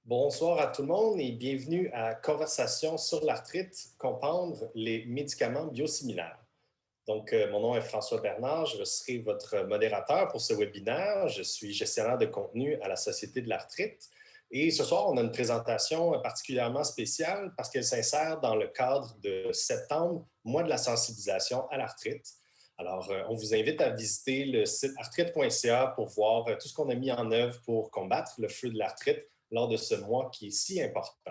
Bonsoir à tout le monde et bienvenue à Conversation sur l'arthrite, comprendre les médicaments biosimilaires. Mon nom est François Bernard, je serai votre modérateur pour ce webinaire. Je suis gestionnaire de contenu à la Société de l'arthrite. Et ce soir, on a une présentation particulièrement spéciale parce qu'elle s'insère dans le cadre de septembre, mois de la sensibilisation à l'arthrite. Alors, on vous invite à visiter le site arthrite.ca pour voir tout ce qu'on a mis en œuvre pour combattre le flux de l'arthrite lors de ce mois qui est si important.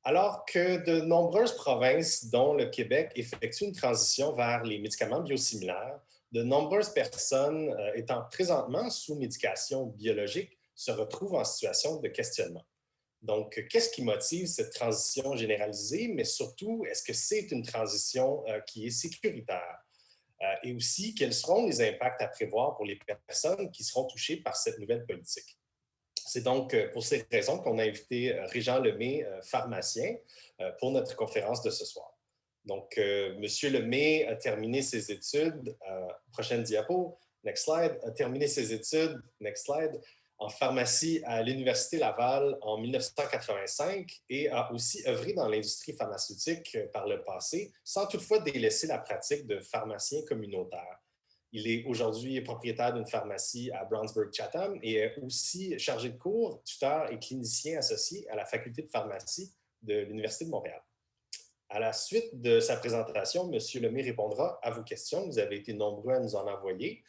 Alors que de nombreuses provinces, dont le Québec, effectuent une transition vers les médicaments biosimilaires, de nombreuses personnes étant présentement sous médication biologique se retrouvent en situation de questionnement. Donc, qu'est-ce qui motive cette transition généralisée, mais surtout, est-ce que c'est une transition qui est sécuritaire? Et aussi, quels seront les impacts à prévoir pour les personnes qui seront touchées par cette nouvelle politique? C'est donc pour ces raisons qu'on a invité Régent Lemay, pharmacien, pour notre conférence de ce soir. Donc, M. Lemay a terminé ses études, prochaine diapo, next slide, a terminé ses études, next slide, en pharmacie à l'Université Laval en 1985 et a aussi œuvré dans l'industrie pharmaceutique par le passé, sans toutefois délaisser la pratique de pharmacien communautaire. Il est aujourd'hui propriétaire d'une pharmacie à Brownsburg-Chatham et est aussi chargé de cours, tuteur et clinicien associé à la faculté de pharmacie de l'Université de Montréal. À la suite de sa présentation, M. Lemay répondra à vos questions. Vous avez été nombreux à nous en envoyer.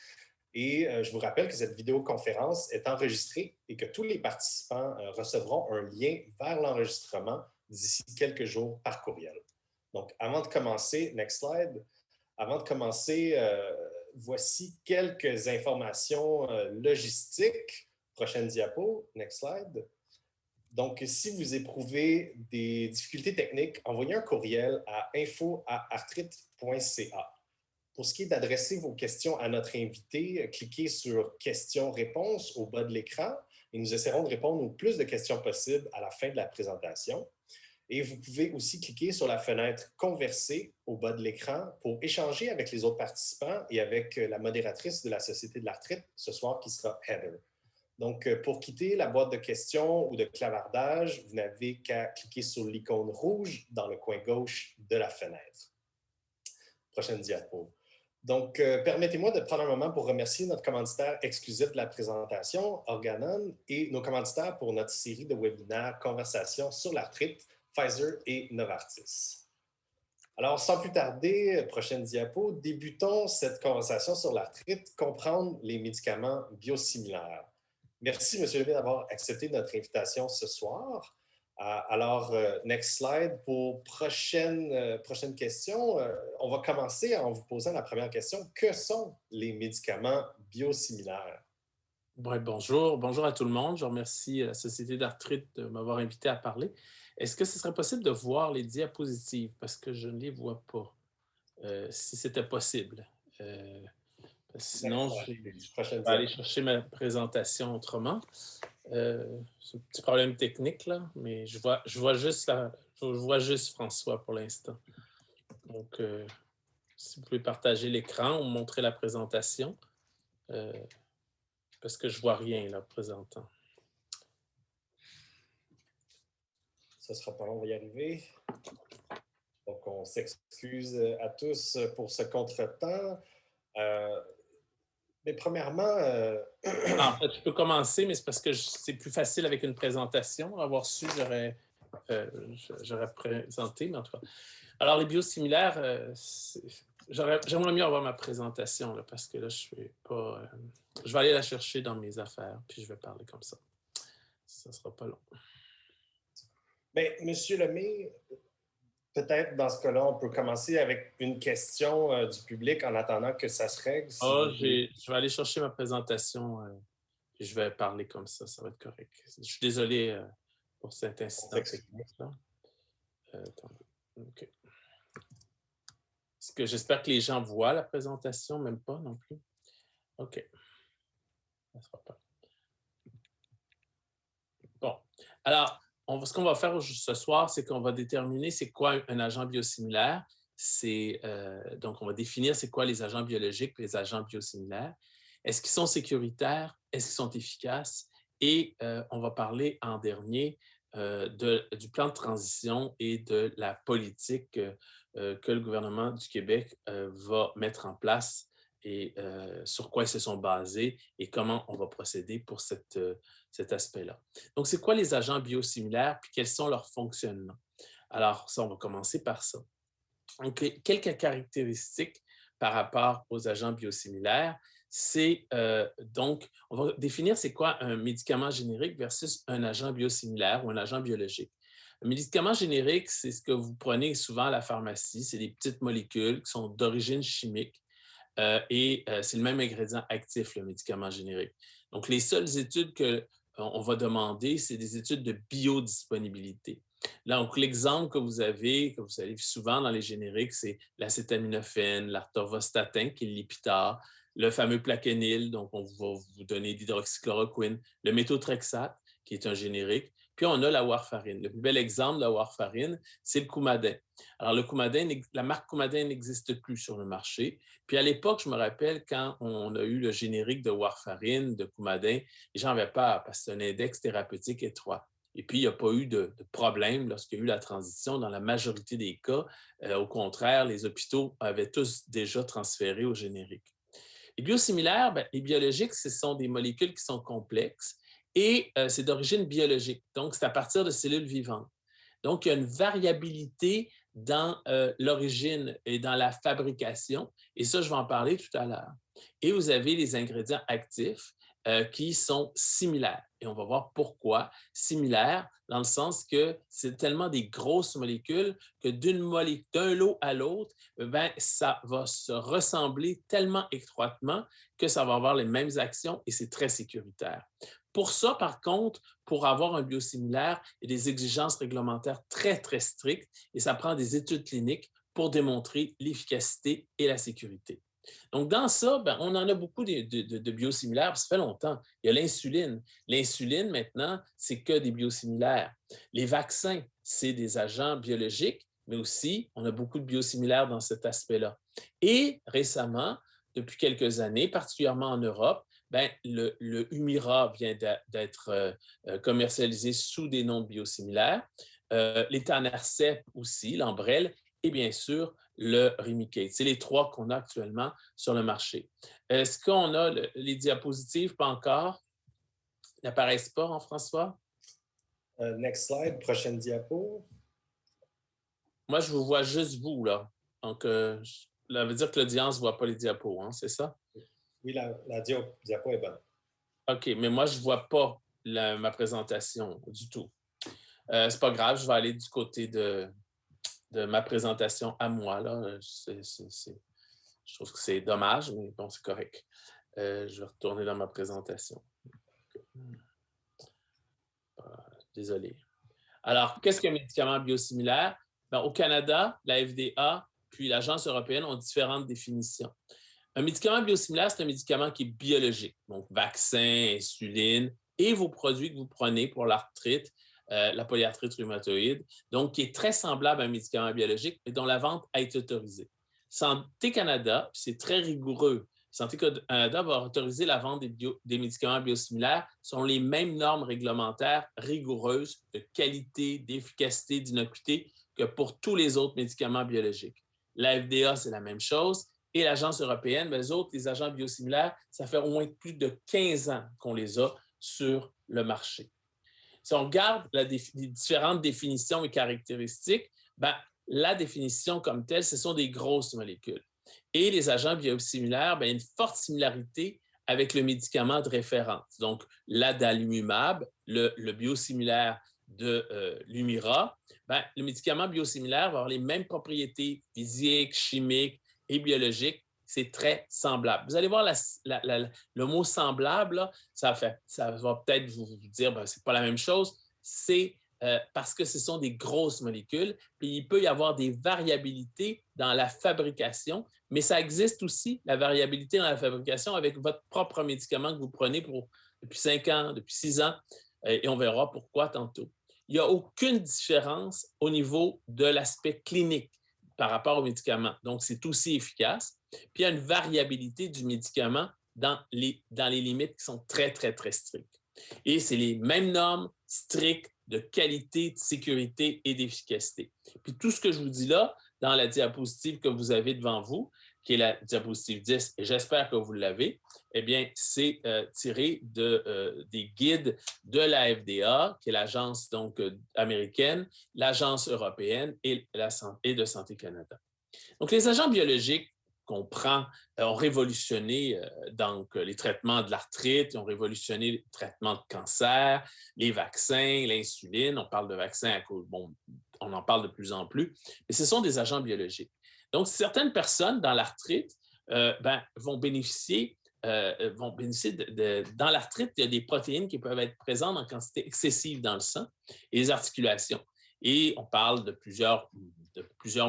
Et je vous rappelle que cette vidéoconférence est enregistrée et que tous les participants recevront un lien vers l'enregistrement d'ici quelques jours par courriel. Donc, avant de commencer, next slide, avant de commencer, voici quelques informations logistiques. Prochaine diapo, next slide. Donc, si vous éprouvez des difficultés techniques, envoyez un courriel à info@arthrite.ca. Pour ce qui est d'adresser vos questions à notre invité, cliquez sur « Questions-réponses » au bas de l'écran et nous essaierons de répondre au plus de questions possibles à la fin de la présentation. Et vous pouvez aussi cliquer sur la fenêtre « Converser » au bas de l'écran pour échanger avec les autres participants et avec la modératrice de la Société de l'arthrite ce soir qui sera Heather. Donc, pour quitter la boîte de questions ou de clavardage, vous n'avez qu'à cliquer sur l'icône rouge dans le coin gauche de la fenêtre. Prochaine diapo. Donc, permettez-moi de prendre un moment pour remercier notre commanditaire exclusif de la présentation, Organon, et nos commanditaires pour notre série de webinaires Conversations sur l'arthrite, Pfizer et Novartis. Alors, sans plus tarder, prochaine diapo, débutons cette conversation sur l'arthrite, comprendre les médicaments biosimilaires. Merci, M. Lemay, d'avoir accepté notre invitation ce soir. Alors, next slide. Pour prochaine question, on va commencer en vous posant la première question. Que sont les médicaments biosimilaires? Ouais, bonjour à tout le monde. Je remercie la Société d'arthrite de m'avoir invité à parler. Est-ce que ce serait possible de voir les diapositives? Parce que je ne les vois pas, si c'était possible. Sinon, je vais aller chercher ma présentation autrement. C'est un petit problème technique, là, mais je vois juste François pour l'instant. Donc, si vous pouvez partager l'écran ou montrer la présentation, parce que je ne vois rien là, présentant. Ce sera pas long, on va y arriver. Donc, on s'excuse à tous pour ce contretemps. Mais premièrement... En fait, je peux commencer, mais c'est parce que c'est plus facile avec une présentation. Avoir su, j'aurais présenté, mais en tout cas. Alors, les biosimilaires, j'aimerais mieux avoir ma présentation, là, parce que là, je ne suis pas... je vais aller la chercher dans mes affaires, puis je vais parler comme ça. Ça ne sera pas long. Bien, M. Lemay, peut-être dans ce cas-là, on peut commencer avec une question du public en attendant que ça se règle. Je vais aller chercher ma présentation et je vais parler comme ça va être correct. Je suis désolé pour cet incident technique-là. Attendez. OK. Est-ce que j'espère que les gens voient la présentation? Même pas non plus. OK. Ça sera pas. Bon. Alors, ce qu'on va faire ce soir, c'est qu'on va déterminer c'est quoi un agent biosimilaire. Donc, on va définir c'est quoi les agents biologiques et les agents biosimilaires. Est-ce qu'ils sont sécuritaires? Est-ce qu'ils sont efficaces? Et on va parler en dernier du plan de transition et de la politique que le gouvernement du Québec va mettre en place et sur quoi ils se sont basés et comment on va procéder pour cet aspect-là. Donc, c'est quoi les agents biosimilaires puis quels sont leurs fonctionnements? Alors, ça, on va commencer par ça. Donc, quelques caractéristiques par rapport aux agents biosimilaires, c'est donc, on va définir c'est quoi un médicament générique versus un agent biosimilaire ou un agent biologique. Un médicament générique, c'est ce que vous prenez souvent à la pharmacie, c'est des petites molécules qui sont d'origine chimique c'est le même ingrédient actif, le médicament générique. Donc, les seules études qu'on va demander, c'est des études de biodisponibilité. Donc, l'exemple que vous avez souvent dans les génériques, c'est l'acétaminophène, l'atorvastatin, qui est le Lipitor, le fameux Plaquenil, donc on va vous donner d'hydroxychloroquine, le méthotrexate, qui est un générique, puis on a la warfarine. Le plus bel exemple de la warfarine, c'est le Coumadin. Alors, la marque Coumadin n'existe plus sur le marché. Puis à l'époque, je me rappelle quand on a eu le générique de warfarine, de Coumadin, les gens n'avaient peur parce que c'est un index thérapeutique étroit. Et puis, il n'y a pas eu de problème lorsqu'il y a eu la transition. Dans la majorité des cas, au contraire, les hôpitaux avaient tous déjà transféré au générique. Les biosimilaires, les biologiques, ce sont des molécules qui sont complexes et c'est d'origine biologique. Donc, c'est à partir de cellules vivantes. Donc, il y a une variabilité dans l'origine et dans la fabrication. Et ça, je vais en parler tout à l'heure. Et vous avez les ingrédients actifs qui sont similaires. Et on va voir pourquoi similaires, dans le sens que c'est tellement des grosses molécules que d'un lot à l'autre, ça va se ressembler tellement étroitement que ça va avoir les mêmes actions et c'est très sécuritaire. Pour ça, par contre, pour avoir un biosimilaire, il y a des exigences réglementaires très, très strictes et ça prend des études cliniques pour démontrer l'efficacité et la sécurité. Donc, dans ça, on en a beaucoup de biosimilaires, ça fait longtemps. Il y a l'insuline. L'insuline, maintenant, c'est que des biosimilaires. Les vaccins, c'est des agents biologiques, mais aussi, on a beaucoup de biosimilaires dans cet aspect-là. Et récemment, depuis quelques années, particulièrement en Europe, le Humira vient d'être commercialisé sous des noms biosimilaires. L'étanercept aussi, l'Ambrelle, et bien sûr, le Remicade. C'est les trois qu'on a actuellement sur le marché. Est-ce qu'on a les diapositives? Pas encore. Ils n'apparaissent pas, François? Next slide, prochaine diapo. Moi, je vous vois juste vous, là. Donc, ça veut dire que l'audience ne voit pas les diapos, hein, c'est ça? Oui, la diapo est bonne. OK, mais moi, je ne vois pas ma présentation du tout. C'est pas grave, je vais aller du côté de ma présentation à moi. Là. Je trouve que c'est dommage, mais bon, c'est correct. Je vais retourner dans ma présentation. Désolé. Alors, qu'est-ce qu'un médicament biosimilaire? Au Canada, la FDA puis l'Agence européenne ont différentes définitions. Un médicament biosimilaire, c'est un médicament qui est biologique, donc vaccin, insuline et vos produits que vous prenez pour l'arthrite, la polyarthrite rhumatoïde, donc qui est très semblable à un médicament biologique et dont la vente a été autorisée. Santé Canada, c'est très rigoureux. Santé Canada va autoriser la vente des médicaments biosimilaires selon les mêmes normes réglementaires rigoureuses de qualité, d'efficacité, d'innocuité que pour tous les autres médicaments biologiques. La FDA, c'est la même chose. Et l'Agence européenne, les autres, les agents biosimilaires, ça fait au moins plus de 15 ans qu'on les a sur le marché. Si on regarde les différentes définitions et caractéristiques, la définition comme telle, ce sont des grosses molécules. Et les agents biosimilaires, il y a une forte similarité avec le médicament de référence. Donc, l'adalimumab, le biosimilaire de l'Humira, le médicament biosimilaire va avoir les mêmes propriétés physiques, chimiques et biologiques. C'est très semblable. Vous allez voir le mot semblable, là, ça va peut-être vous dire que ce n'est pas la même chose. C'est parce que ce sont des grosses molécules, puis il peut y avoir des variabilités dans la fabrication, mais ça existe aussi, la variabilité dans la fabrication, avec votre propre médicament que vous prenez depuis 5 ans, depuis 6 ans, et on verra pourquoi tantôt. Il n'y a aucune différence au niveau de l'aspect clinique par rapport au médicament. Donc, c'est aussi efficace. Puis, il y a une variabilité du médicament dans les limites qui sont très, très, très strictes. Et c'est les mêmes normes strictes de qualité, de sécurité et d'efficacité. Puis tout ce que je vous dis là, dans la diapositive que vous avez devant vous, qui est la diapositive 10, et j'espère que vous l'avez, eh bien, c'est tiré des guides de la FDA, qui est l'agence donc américaine, l'agence européenne et de Santé Canada. Donc, les agents biologiques qu'on prend ont révolutionné donc les traitements de l'arthrite, ont révolutionné les traitements de cancer, les vaccins, l'insuline. On parle de vaccins à cause, bon, on en parle de plus en plus, mais ce sont des agents biologiques. Donc, certaines personnes dans l'arthrite vont bénéficier dans l'arthrite, il y a des protéines qui peuvent être présentes en quantité excessive dans le sang et les articulations. Et on parle de plusieurs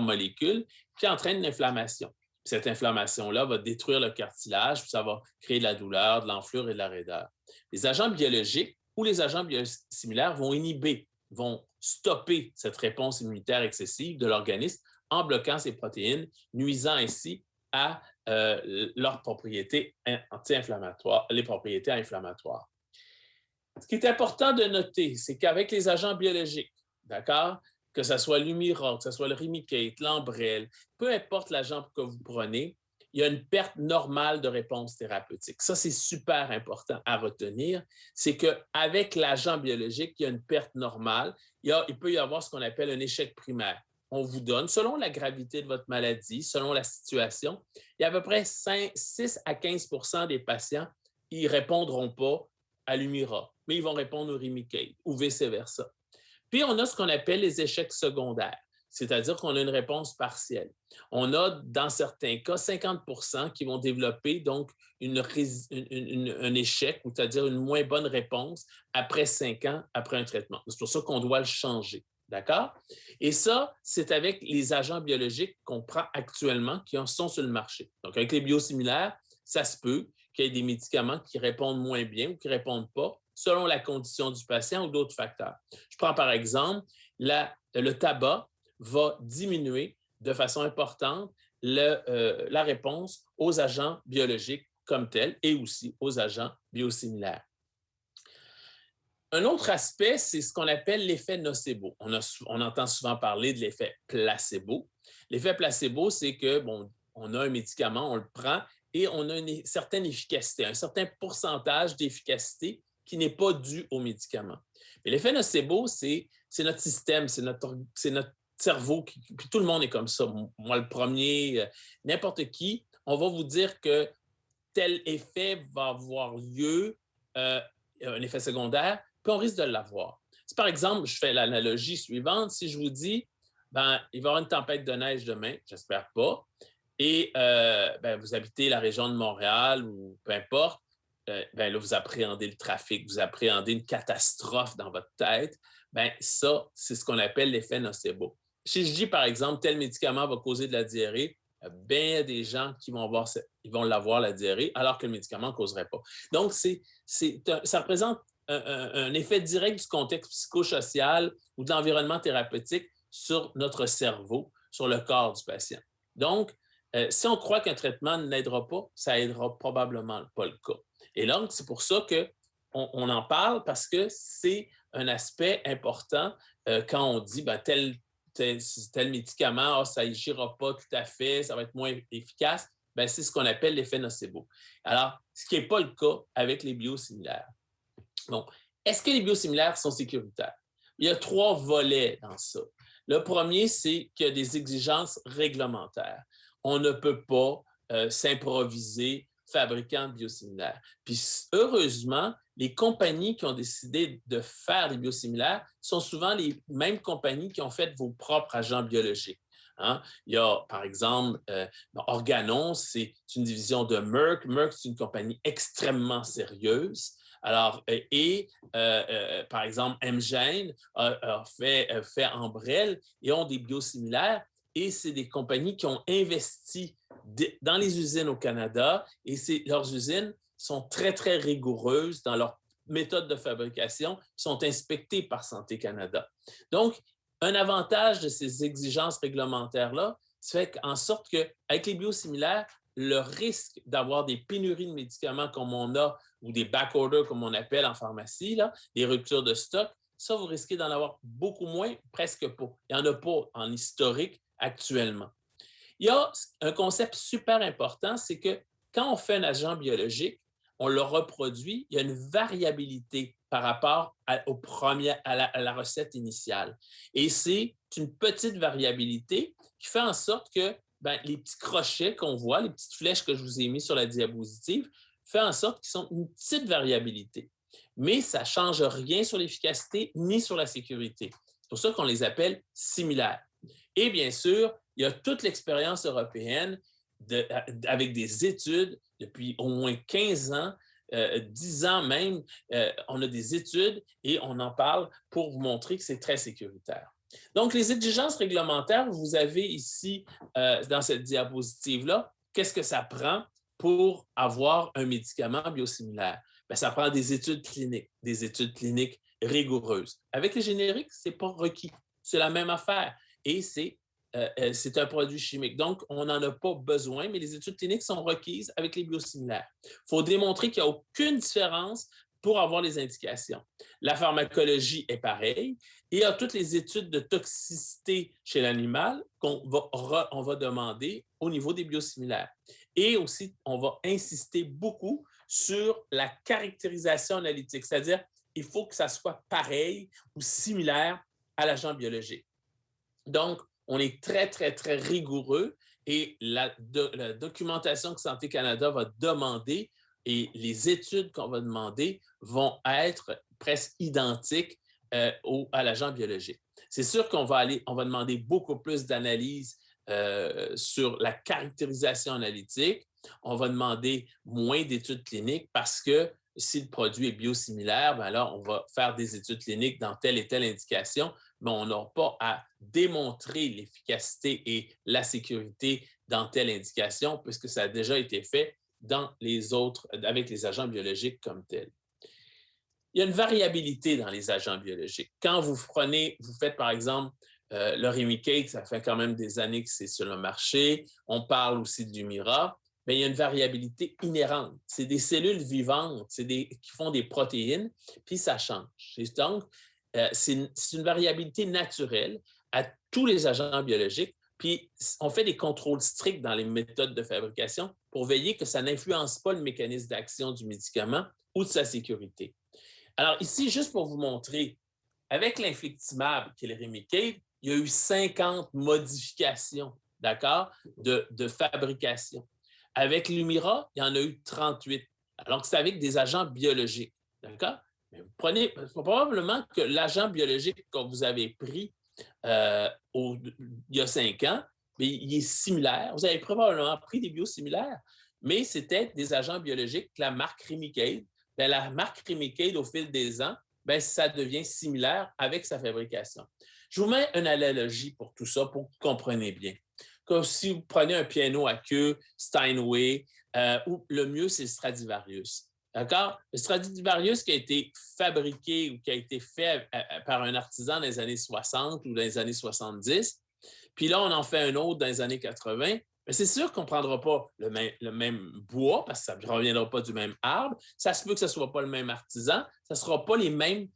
molécules qui entraînent l'inflammation. Cette inflammation-là va détruire le cartilage, puis ça va créer de la douleur, de l'enflure et de la raideur. Les agents biologiques ou les agents biosimilaires vont inhiber, vont stopper cette réponse immunitaire excessive de l'organisme en bloquant ces protéines, nuisant ainsi à leurs propriétés anti-inflammatoires, les propriétés inflammatoires. Ce qui est important de noter, c'est qu'avec les agents biologiques, d'accord, que ce soit l'Humira, que ce soit le Remicade, l'Enbrel, peu importe l'agent que vous prenez, il y a une perte normale de réponse thérapeutique. Ça, c'est super important à retenir. C'est qu'avec l'agent biologique, il y a une perte normale. Il peut y avoir ce qu'on appelle un échec primaire. On vous donne, selon la gravité de votre maladie, selon la situation, il y a à peu près 6 à 15 % des patients, ils ne répondront pas à l'Humira, mais ils vont répondre au Remicade ou vice-versa. Puis, on a ce qu'on appelle les échecs secondaires, c'est-à-dire qu'on a une réponse partielle. On a, dans certains cas, 50 % qui vont développer donc un échec, c'est-à-dire une moins bonne réponse après 5 ans après un traitement. C'est pour ça qu'on doit le changer. D'accord? Et ça, c'est avec les agents biologiques qu'on prend actuellement qui sont sur le marché. Donc, avec les biosimilaires, ça se peut qu'il y ait des médicaments qui répondent moins bien ou qui ne répondent pas selon la condition du patient ou d'autres facteurs. Je prends par exemple, le tabac va diminuer de façon importante la réponse aux agents biologiques comme tels et aussi aux agents biosimilaires. Un autre aspect, c'est ce qu'on appelle l'effet nocebo. On entend souvent parler de l'effet placebo. L'effet placebo, c'est que, bon, on a un médicament, on le prend et on a une certaine efficacité, un certain pourcentage d'efficacité qui n'est pas dû au médicament. Mais l'effet nocebo, c'est notre système, c'est notre cerveau, puis tout le monde est comme ça. Moi, le premier, n'importe qui, on va vous dire que tel effet va avoir lieu, un effet secondaire, puis on risque de l'avoir. Si par exemple, je fais l'analogie suivante, si je vous dis, il va y avoir une tempête de neige demain, j'espère pas, et vous habitez la région de Montréal ou peu importe, là, vous appréhendez le trafic, vous appréhendez une catastrophe dans votre tête, ça, c'est ce qu'on appelle l'effet nocebo. Si je dis, par exemple, tel médicament va causer de la diarrhée, il y a des gens qui vont l'avoir, la diarrhée, alors que le médicament ne causerait pas. Donc, ça représente un effet direct du contexte psychosocial ou de l'environnement thérapeutique sur notre cerveau, sur le corps du patient. Donc, si on croit qu'un traitement n'aidera pas, ça n'aidera probablement pas le cas. Et donc, c'est pour ça qu'on en parle, parce que c'est un aspect important quand on dit tel médicament, ça n'agira pas tout à fait, ça va être moins efficace. C'est ce qu'on appelle l'effet nocebo. Alors, ce qui n'est pas le cas avec les biosimilaires. Bon, est-ce que les biosimilaires sont sécuritaires? Il y a 3 volets dans ça. Le premier, c'est qu'il y a des exigences réglementaires. On ne peut pas s'improviser fabricant de biosimilaires. Puis heureusement, les compagnies qui ont décidé de faire des biosimilaires sont souvent les mêmes compagnies qui ont fait vos propres agents biologiques. Hein? Il y a, par exemple, Organon, c'est une division de Merck. Merck, c'est une compagnie extrêmement sérieuse. Alors, par exemple, Amgen a fait Enbrel et ont des biosimilaires, et c'est des compagnies qui ont investi dans les usines au Canada, et leurs usines sont très, très rigoureuses dans leur méthode de fabrication, sont inspectées par Santé Canada. Donc, un avantage de ces exigences réglementaires-là, c'est en sorte qu'avec les biosimilaires, le risque d'avoir des pénuries de médicaments comme on a, ou des backorders comme on appelle en pharmacie, là, des ruptures de stock, ça, vous risquez d'en avoir beaucoup moins, presque pas. Il n'y en a pas en historique actuellement. Il y a un concept super important, c'est que quand on fait un agent biologique, on le reproduit, il y a une variabilité par rapport à la recette initiale. Et c'est une petite variabilité qui fait en sorte que les petits crochets qu'on voit, les petites flèches que je vous ai mis sur la diapositive, fait en sorte qu'ils sont une petite variabilité. Mais ça ne change rien sur l'efficacité ni sur la sécurité. C'est pour ça qu'on les appelle similaires. Et bien sûr, il y a toute l'expérience européenne avec des études depuis au moins 15 ans, 10 ans même, on a des études et on en parle pour vous montrer que c'est très sécuritaire. Donc, les exigences réglementaires, vous avez ici, dans cette diapositive-là, qu'est-ce que ça prend pour avoir un médicament biosimilaire? Bien, ça prend des études cliniques rigoureuses. Avec les génériques, ce n'est pas requis. C'est la même affaire. Et c'est un produit chimique. Donc, on n'en a pas besoin, mais les études cliniques sont requises avec les biosimilaires. Il faut démontrer qu'il n'y a aucune différence pour avoir les indications. La pharmacologie est pareille et il y a toutes les études de toxicité chez l'animal qu'on va demander au niveau des biosimilaires. Et aussi, on va insister beaucoup sur la caractérisation analytique, c'est-à-dire il faut que ça soit pareil ou similaire à l'agent biologique. Donc, on est très, très, très rigoureux et la documentation que Santé Canada va demander et les études qu'on va demander vont être presque identiques à l'agent biologique. C'est sûr qu'on va demander beaucoup plus d'analyse sur la caractérisation analytique. On va demander moins d'études cliniques parce que si le produit est biosimilaire, alors on va faire des études cliniques dans telle et telle indication, mais on n'aura pas à démontrer l'efficacité et la sécurité dans telle indication puisque ça a déjà été fait dans les autres, avec les agents biologiques comme tels. Il y a une variabilité dans les agents biologiques. Quand vous faites par exemple le Remicade, ça fait quand même des années que c'est sur le marché. On parle aussi de l'Humira. Bien, il y a une variabilité inhérente. C'est des cellules vivantes, qui font des protéines, puis ça change. Et donc, c'est une variabilité naturelle à tous les agents biologiques. Puis, on fait des contrôles stricts dans les méthodes de fabrication pour veiller que ça n'influence pas le mécanisme d'action du médicament ou de sa sécurité. Alors ici, juste pour vous montrer, avec l'inflictimab, qui est le Remicade, il y a eu 50 modifications, d'accord, de fabrication. Avec l'Humira, il y en a eu 38. Alors que c'est avec des agents biologiques, d'accord? Mais vous prenez probablement que l'agent biologique que vous avez pris il y a 5 ans, mais il est similaire. Vous avez probablement pris des biosimilaires, mais c'était des agents biologiques, la marque Remicade. Bien, la marque Remicade, au fil des ans, bien, ça devient similaire avec sa fabrication. Je vous mets une analogie pour tout ça, pour que vous compreniez bien. Comme si vous prenez un piano à queue, Steinway, ou le mieux, c'est le Stradivarius. D'accord? Le Stradivarius qui a été fabriqué ou qui a été fait par un artisan dans les années 60 ou dans les années 70, puis là, on en fait un autre dans les années 80, mais c'est sûr qu'on ne prendra pas le même bois parce que ça ne reviendra pas du même arbre. Ça se peut que ce ne soit pas le même artisan. Ça ne sera pas les mêmes.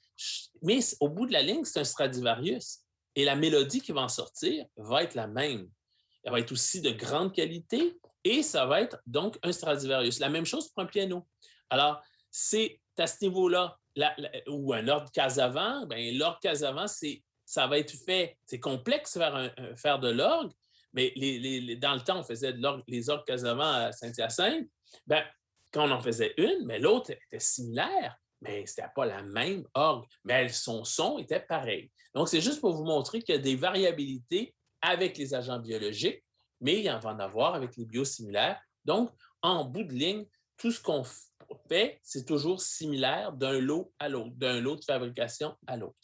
Mais au bout de la ligne, c'est un Stradivarius. Et la mélodie qui va en sortir va être la même. Elle va être aussi de grande qualité et ça va être donc un Stradivarius. La même chose pour un piano. Alors, c'est à ce niveau-là, ou un ordre Casavant, bien, l'ordre Casavant, ça va être fait. C'est complexe faire de l'orgue, mais dans le temps, on faisait les orgues Casavant à Saint-Hyacinthe. Bien, quand on en faisait une, mais l'autre était similaire, mais ce n'était pas la même orgue, mais son son était pareil. Donc, c'est juste pour vous montrer qu'il y a des variabilités avec les agents biologiques, mais il va en avoir avec les biosimilaires. Donc, en bout de ligne, tout ce qu'on fait, c'est toujours similaire d'un lot à l'autre, d'un lot de fabrication à l'autre.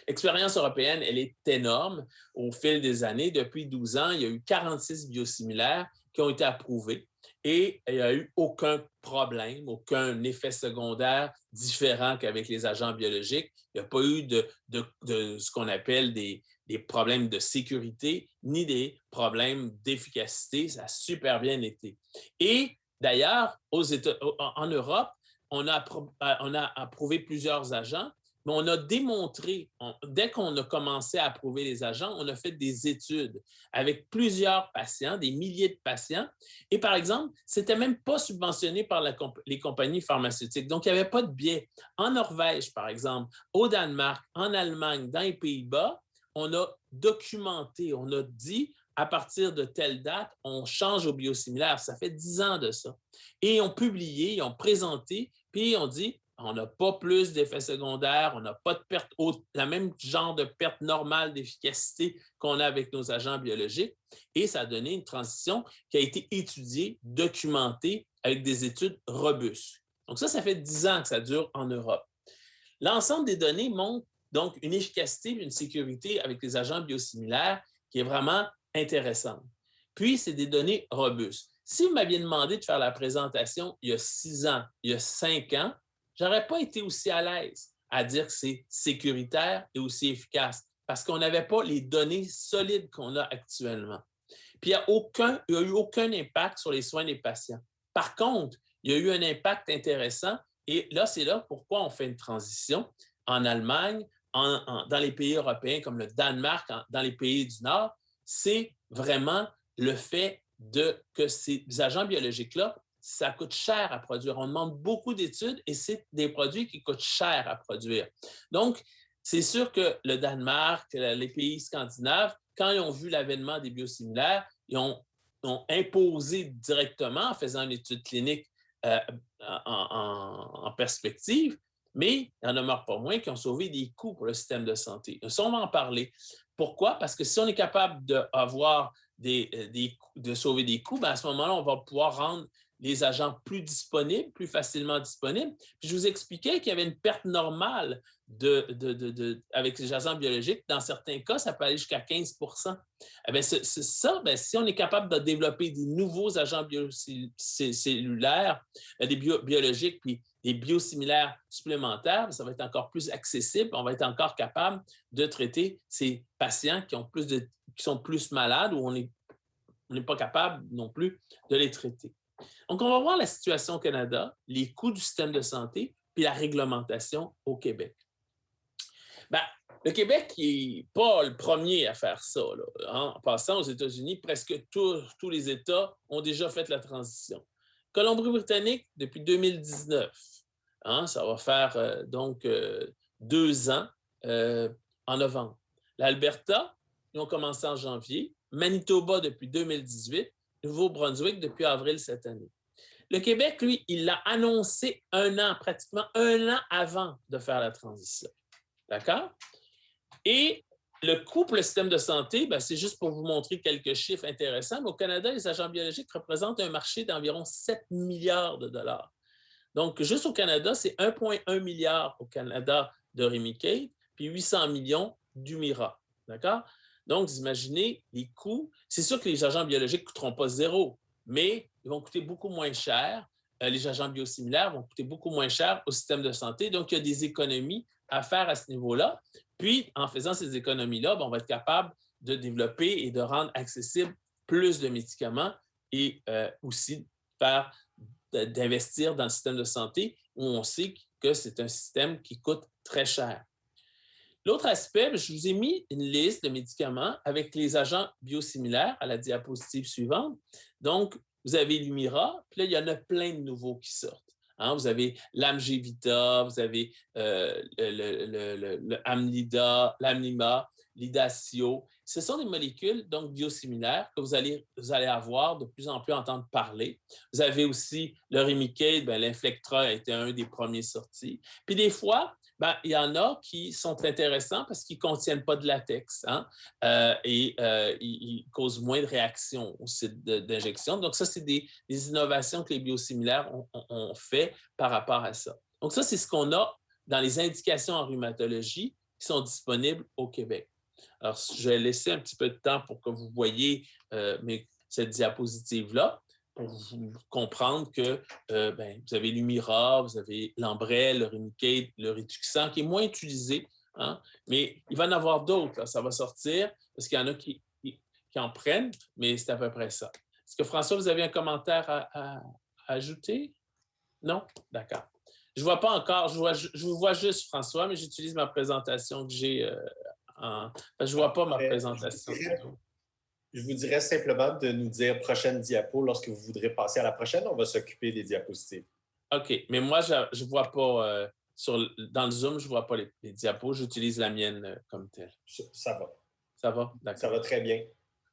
L'expérience européenne, elle est énorme au fil des années. Depuis 12 ans, il y a eu 46 biosimilaires qui ont été approuvés et il n'y a eu aucun problème, aucun effet secondaire différent qu'avec les agents biologiques. Il n'y a pas eu de ce qu'on appelle des problèmes de sécurité ni des problèmes d'efficacité. Ça a super bien été. Et d'ailleurs, en Europe, on a approuvé plusieurs agents mais on a démontré, dès qu'on a commencé à approuver les agents, on a fait des études avec plusieurs patients, des milliers de patients. Et par exemple, ce n'était même pas subventionné par les compagnies pharmaceutiques. Donc, il n'y avait pas de biais. En Norvège, par exemple, au Danemark, en Allemagne, dans les Pays-Bas, on a documenté, on a dit, à partir de telle date, on change au biosimilaire. Ça fait 10 ans de ça. Et ils ont publié, ils ont présenté, puis on dit, on n'a pas plus d'effets secondaires, on n'a pas de perte, la même genre de perte normale d'efficacité qu'on a avec nos agents biologiques. Et ça a donné une transition qui a été étudiée, documentée avec des études robustes. Donc ça fait 10 ans que ça dure en Europe. L'ensemble des données montre donc une efficacité, une sécurité avec les agents biosimilaires qui est vraiment intéressante. Puis, c'est des données robustes. Si vous m'aviez demandé de faire la présentation il y a 6 ans, il y a 5 ans, je n'aurais pas été aussi à l'aise à dire que c'est sécuritaire et aussi efficace parce qu'on n'avait pas les données solides qu'on a actuellement. Puis, il n'y a eu aucun impact sur les soins des patients. Par contre, il y a eu un impact intéressant et là, c'est là pourquoi on fait une transition en Allemagne, dans les pays européens comme le Danemark, dans les pays du Nord, c'est vraiment le fait que ces agents biologiques-là, ça coûte cher à produire. On demande beaucoup d'études et c'est des produits qui coûtent cher à produire. Donc, c'est sûr que le Danemark, les pays scandinaves, quand ils ont vu l'avènement des biosimilaires, ils ont imposé directement en faisant une étude clinique euh, en perspective, mais il n'en demeure pas moins qui ont sauvé des coûts pour le système de santé. Ça, on va en parler. Pourquoi? Parce que si on est capable de sauver des coûts, ben à ce moment-là, on va pouvoir rendre les agents plus disponibles, plus facilement disponibles. Puis je vous expliquais qu'il y avait une perte normale avec les agents biologiques. Dans certains cas, ça peut aller jusqu'à 15 Eh bien, c'est ça, bien, si on est capable de développer des nouveaux agents cellulaires, des biologiques, puis des biosimilaires supplémentaires, ça va être encore plus accessible. On va être encore capable de traiter ces patients qui sont plus malades ou on n'est pas capable non plus de les traiter. Donc, on va voir la situation au Canada, les coûts du système de santé, puis la réglementation au Québec. Bien, le Québec n'est pas le premier à faire ça. Là. En passant aux États-Unis, presque tous les États ont déjà fait la transition. Colombie-Britannique, depuis 2019, ça va faire 2 ans en novembre. L'Alberta, ils ont commencé en janvier. Manitoba depuis 2018. Nouveau-Brunswick depuis avril cette année. Le Québec, lui, il l'a annoncé pratiquement un an avant de faire la transition. D'accord? Et le coût pour le système de santé, bien, c'est juste pour vous montrer quelques chiffres intéressants, mais au Canada, les agents biologiques représentent un marché d'environ 7 milliards de dollars. Donc, juste au Canada, c'est 1,1 milliard au Canada de Remicade, puis 800 millions d'Humira. D'accord? Donc, vous imaginez les coûts. C'est sûr que les agents biologiques ne coûteront pas zéro, mais ils vont coûter beaucoup moins cher. Les agents biosimilaires vont coûter beaucoup moins cher au système de santé. Donc, il y a des économies à faire à ce niveau-là. Puis, en faisant ces économies-là, on va être capable de développer et de rendre accessible plus de médicaments et aussi d'investir dans le système de santé où on sait que c'est un système qui coûte très cher. L'autre aspect, je vous ai mis une liste de médicaments avec les agents biosimilaires à la diapositive suivante. Donc, vous avez l'Humira, puis là, il y en a plein de nouveaux qui sortent. Vous avez l'Amgevita, vous avez le Amlida, l'Amnima, l'Idacio. Ce sont des molécules donc biosimilaires que vous allez avoir de plus en plus entendre parler. Vous avez aussi le Remicade, l'Inflectra a été un des premiers sortis. Puis des fois, il y en a qui sont intéressants parce qu'ils ne contiennent pas de latex et ils causent moins de réactions au site d'injection. Donc, ça, c'est des innovations que les biosimilaires ont fait par rapport à ça. Donc, ça, c'est ce qu'on a dans les indications en rhumatologie qui sont disponibles au Québec. Alors, je vais laisser un petit peu de temps pour que vous voyez cette diapositive-là, pour vous comprendre que vous avez l'Humira, vous avez l'Ambrel, le Remicade, le Rituxan, qui est moins utilisé, mais il va y en avoir d'autres, ça va sortir, parce qu'il y en a qui en prennent, mais c'est à peu près ça. Est-ce que, François, vous avez un commentaire à ajouter? Non? D'accord. Je ne vois pas encore, je vous vois juste, François, mais j'utilise ma présentation que j'ai je ne vois pas ma présentation. Je vous dirais simplement de nous dire prochaine diapo lorsque vous voudrez passer à la prochaine. On va s'occuper des diapositives. OK, mais moi, je ne vois pas, dans le Zoom, je ne vois pas les diapos. J'utilise la mienne comme telle. Ça va. Ça va? D'accord. Ça va très bien.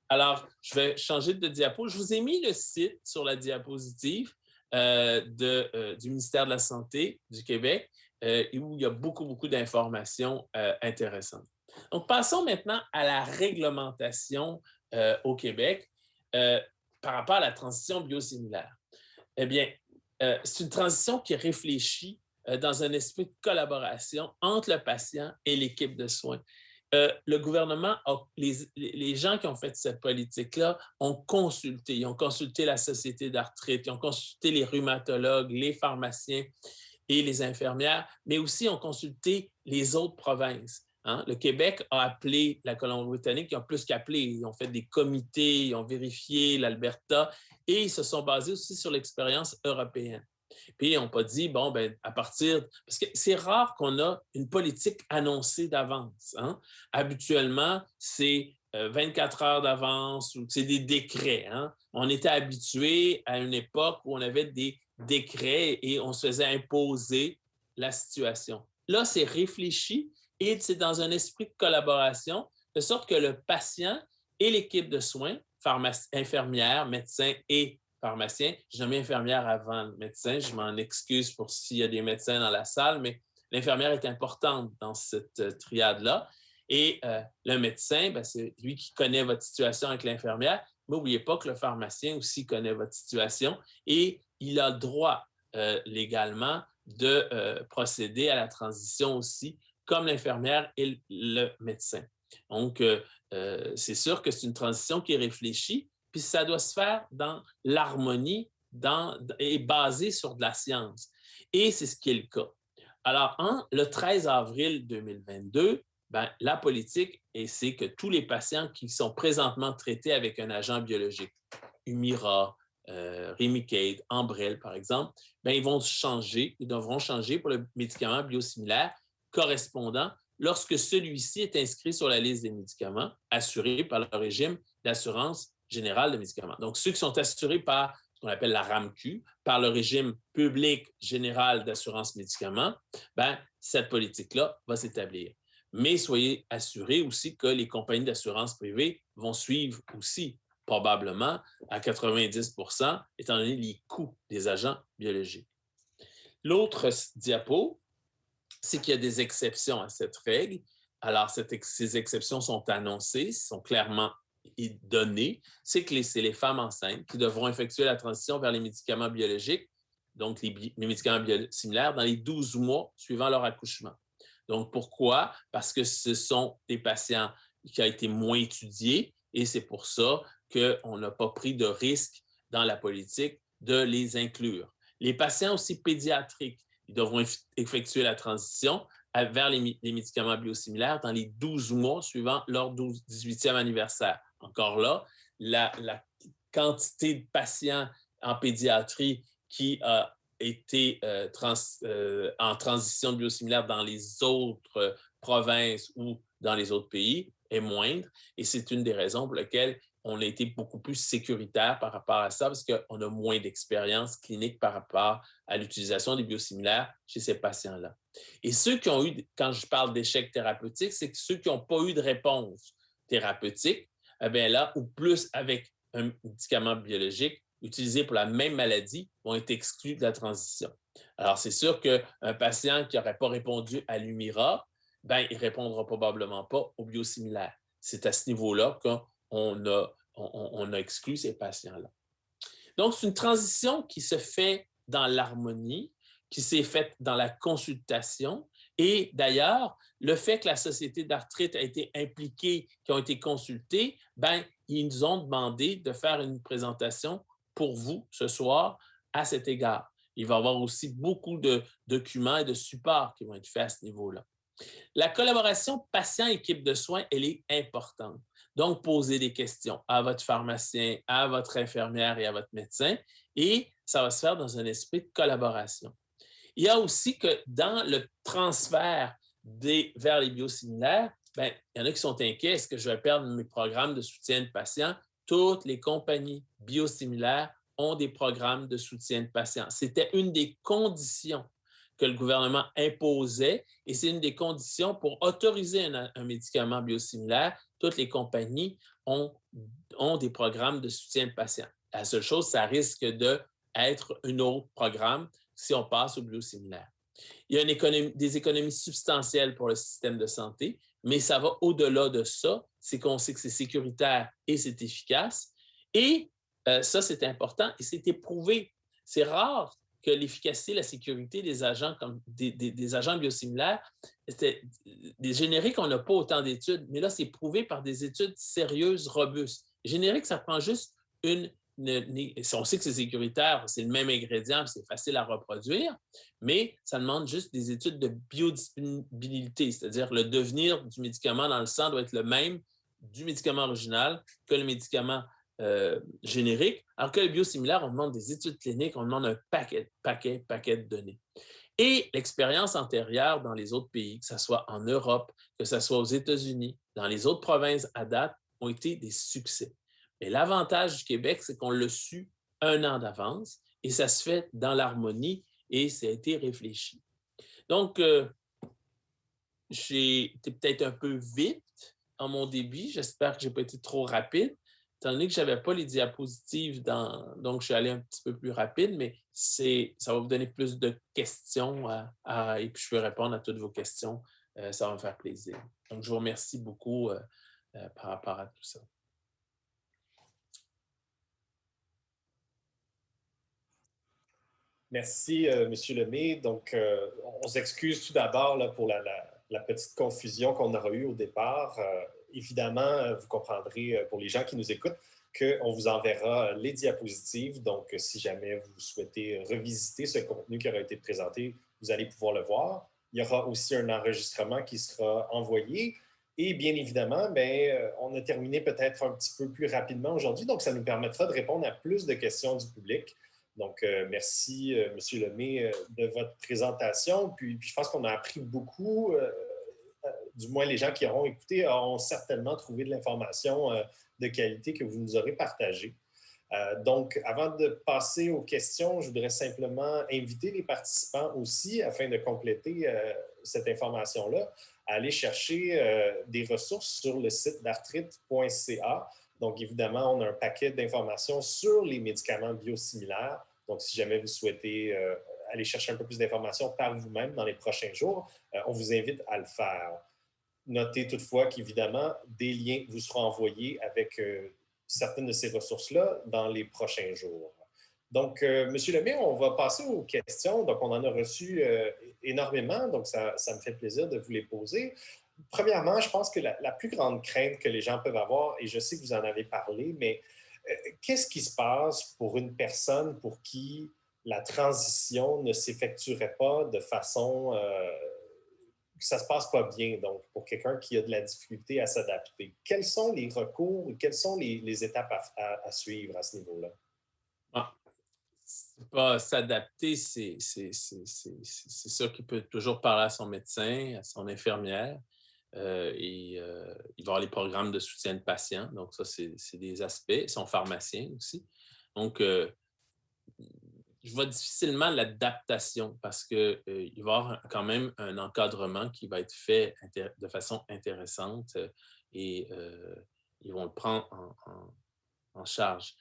Alors, je vais changer de diapo. Je vous ai mis le site sur la diapositive du ministère de la Santé du Québec où il y a beaucoup d'informations intéressantes. Donc, passons maintenant à la réglementation au Québec par rapport à la transition biosimilaire. Eh bien, c'est une transition qui est réfléchie dans un esprit de collaboration entre le patient et l'équipe de soins. Le gouvernement, les gens qui ont fait cette politique-là ont consulté. Ils ont consulté la Société d'arthrite, ils ont consulté les rhumatologues, les pharmaciens et les infirmières, mais aussi ont consulté les autres provinces. Hein? Le Québec a appelé la Colombie-Britannique, ils ont plus qu'appelé, ils ont fait des comités, ils ont vérifié l'Alberta et ils se sont basés aussi sur l'expérience européenne. Puis, ils n'ont pas dit, bon, ben, à partir. Parce que c'est rare qu'on a une politique annoncée d'avance. Hein? Habituellement, c'est 24 heures d'avance ou c'est des décrets. Hein? On était habitué à une époque où on avait des décrets et on se faisait imposer la situation. Là, c'est réfléchi et c'est dans un esprit de collaboration, de sorte que le patient et l'équipe de soins, infirmières, médecins et pharmacien. J'ai nommé infirmière avant le médecin. Je m'en excuse pour s'il y a des médecins dans la salle, mais l'infirmière est importante dans cette triade-là. Et le médecin, ben, c'est lui qui connaît votre situation avec l'infirmière. Mais n'oubliez pas que le pharmacien aussi connaît votre situation et il a le droit légalement de procéder à la transition aussi, comme l'infirmière et le médecin. Donc, c'est sûr que c'est une transition qui est réfléchie, puis ça doit se faire dans l'harmonie et basé sur de la science. Et c'est ce qui est le cas. Alors, le 13 avril 2022, ben, la politique, c'est que tous les patients qui sont présentement traités avec un agent biologique, Humira, Remicade, Enbrel, par exemple, ben, ils devront changer pour le médicament biosimilaire correspondant lorsque celui-ci est inscrit sur la liste des médicaments assurés par le régime d'assurance générale de médicaments. Donc, ceux qui sont assurés par ce qu'on appelle la RAMQ, par le régime public général d'assurance médicaments, ben, cette politique-là va s'établir. Mais soyez assurés aussi que les compagnies d'assurance privée vont suivre aussi, probablement à 90 % étant donné les coûts des agents biologiques. L'autre diapo, c'est qu'il y a des exceptions à cette règle. Alors, ces exceptions sont annoncées, sont clairement données. C'est que c'est les femmes enceintes qui devront effectuer la transition vers les médicaments biologiques, donc les médicaments biosimilaires, dans les 12 mois suivant leur accouchement. Donc, pourquoi? Parce que ce sont des patients qui ont été moins étudiés et c'est pour ça qu'on n'a pas pris de risque dans la politique de les inclure. Les patients aussi pédiatriques, ils devront effectuer la transition vers les médicaments biosimilaires dans les 12 mois suivant leur 18e anniversaire. Encore là, la quantité de patients en pédiatrie qui a été en transition de biosimilaire dans les autres provinces ou dans les autres pays est moindre. Et c'est une des raisons pour lesquelles on a été beaucoup plus sécuritaire par rapport à ça parce qu'on a moins d'expérience clinique par rapport à l'utilisation des biosimilaires chez ces patients-là. Et ceux qui ont eu, quand je parle d'échec thérapeutique, c'est que ceux qui n'ont pas eu de réponse thérapeutique, eh bien là, ou plus avec un médicament biologique utilisé pour la même maladie, vont être exclus de la transition. Alors, c'est sûr qu'un patient qui n'aurait pas répondu à l'Humira, ben, il ne répondra probablement pas au biosimilaire. C'est à ce niveau-là qu'on a exclu ces patients-là. Donc, c'est une transition qui se fait dans l'harmonie, qui s'est faite dans la consultation. Et d'ailleurs, le fait que la Société d'arthrite a été impliquée, qui ont été consultés, ben, ils nous ont demandé de faire une présentation pour vous ce soir à cet égard. Il va y avoir aussi beaucoup de documents et de supports qui vont être faits à ce niveau-là. La collaboration patient-équipe de soins, elle est importante. Donc, posez des questions à votre pharmacien, à votre infirmière et à votre médecin, et ça va se faire dans un esprit de collaboration. Il y a aussi que dans le transfert vers les biosimilaires, il y en a qui sont inquiets. Est-ce que je vais perdre mes programmes de soutien de patients? Toutes les compagnies biosimilaires ont des programmes de soutien de patients. C'était une des conditions que le gouvernement imposait et c'est une des conditions pour autoriser un médicament biosimilaire. Toutes les compagnies ont des programmes de soutien de patients. La seule chose, ça risque d'être un autre programme si on passe au biosimilaire. Il y a des économies substantielles pour le système de santé, mais ça va au-delà de ça. C'est qu'on sait que c'est sécuritaire et c'est efficace. Et ça, c'est important et c'est éprouvé. C'est rare que l'efficacité et la sécurité des agents, comme des agents biosimilaires, des génériques, on n'a pas autant d'études, mais là, c'est prouvé par des études sérieuses, robustes. Générique, ça prend juste on sait que c'est sécuritaire, c'est le même ingrédient, c'est facile à reproduire, mais ça demande juste des études de biodisponibilité, c'est-à-dire le devenir du médicament dans le sang doit être le même du médicament original que le médicament générique, alors que le biosimilaire, on demande des études cliniques, on demande un paquet de données. Et l'expérience antérieure dans les autres pays, que ce soit en Europe, que ce soit aux États-Unis, dans les autres provinces à date, ont été des succès. Mais l'avantage du Québec, c'est qu'on l'a su 1 an d'avance et ça se fait dans l'harmonie et ça a été réfléchi. Donc, j'ai été peut-être un peu vite en mon débit. J'espère que je n'ai pas été trop rapide, étant donné que je n'avais pas les diapositives, donc je suis allé un petit peu plus rapide, mais ça va vous donner plus de questions et puis je peux répondre à toutes vos questions. Ça va me faire plaisir. Donc, je vous remercie beaucoup par rapport à tout ça. Merci, M. Lemay. Donc, on s'excuse tout d'abord pour la petite confusion qu'on aura eue au départ. Évidemment, vous comprendrez pour les gens qui nous écoutent qu'on vous enverra les diapositives. Donc, si jamais vous souhaitez revisiter ce contenu qui aura été présenté, vous allez pouvoir le voir. Il y aura aussi un enregistrement qui sera envoyé. Et bien évidemment, on a terminé peut-être un petit peu plus rapidement aujourd'hui. Donc, ça nous permettra de répondre à plus de questions du public. Donc, merci, M. Lemay, de votre présentation. Puis je pense qu'on a appris beaucoup. Du moins, les gens qui auront écouté auront certainement trouvé de l'information de qualité que vous nous aurez partagée. Donc, avant de passer aux questions, je voudrais simplement inviter les participants aussi, afin de compléter cette information-là, à aller chercher des ressources sur le site d'arthrite.ca. Donc, évidemment, on a un paquet d'informations sur les médicaments biosimilaires. Donc, si jamais vous souhaitez aller chercher un peu plus d'informations par vous-même dans les prochains jours, on vous invite à le faire. Notez toutefois qu'évidemment, des liens vous seront envoyés avec certaines de ces ressources-là dans les prochains jours. Donc, M. Lemay, on va passer aux questions. Donc, on en a reçu énormément, donc ça me fait plaisir de vous les poser. Premièrement, je pense que la plus grande crainte que les gens peuvent avoir, et je sais que vous en avez parlé, mais qu'est-ce qui se passe pour une personne pour qui la transition ne s'effectuerait pas de façon que ça ne se passe pas bien, donc pour quelqu'un qui a de la difficulté à s'adapter? Quels sont les recours et quelles sont les étapes à suivre à ce niveau-là? Ah, c'est pas s'adapter, c'est ça qu'il peut toujours parler à son médecin, à son infirmière. Il va y avoir les programmes de soutien de patients. Donc, ça, c'est des aspects. Son pharmacien aussi. Donc, je vois difficilement l'adaptation parce qu'il va y avoir quand même un encadrement qui va être fait de façon intéressante et ils vont le prendre en charge.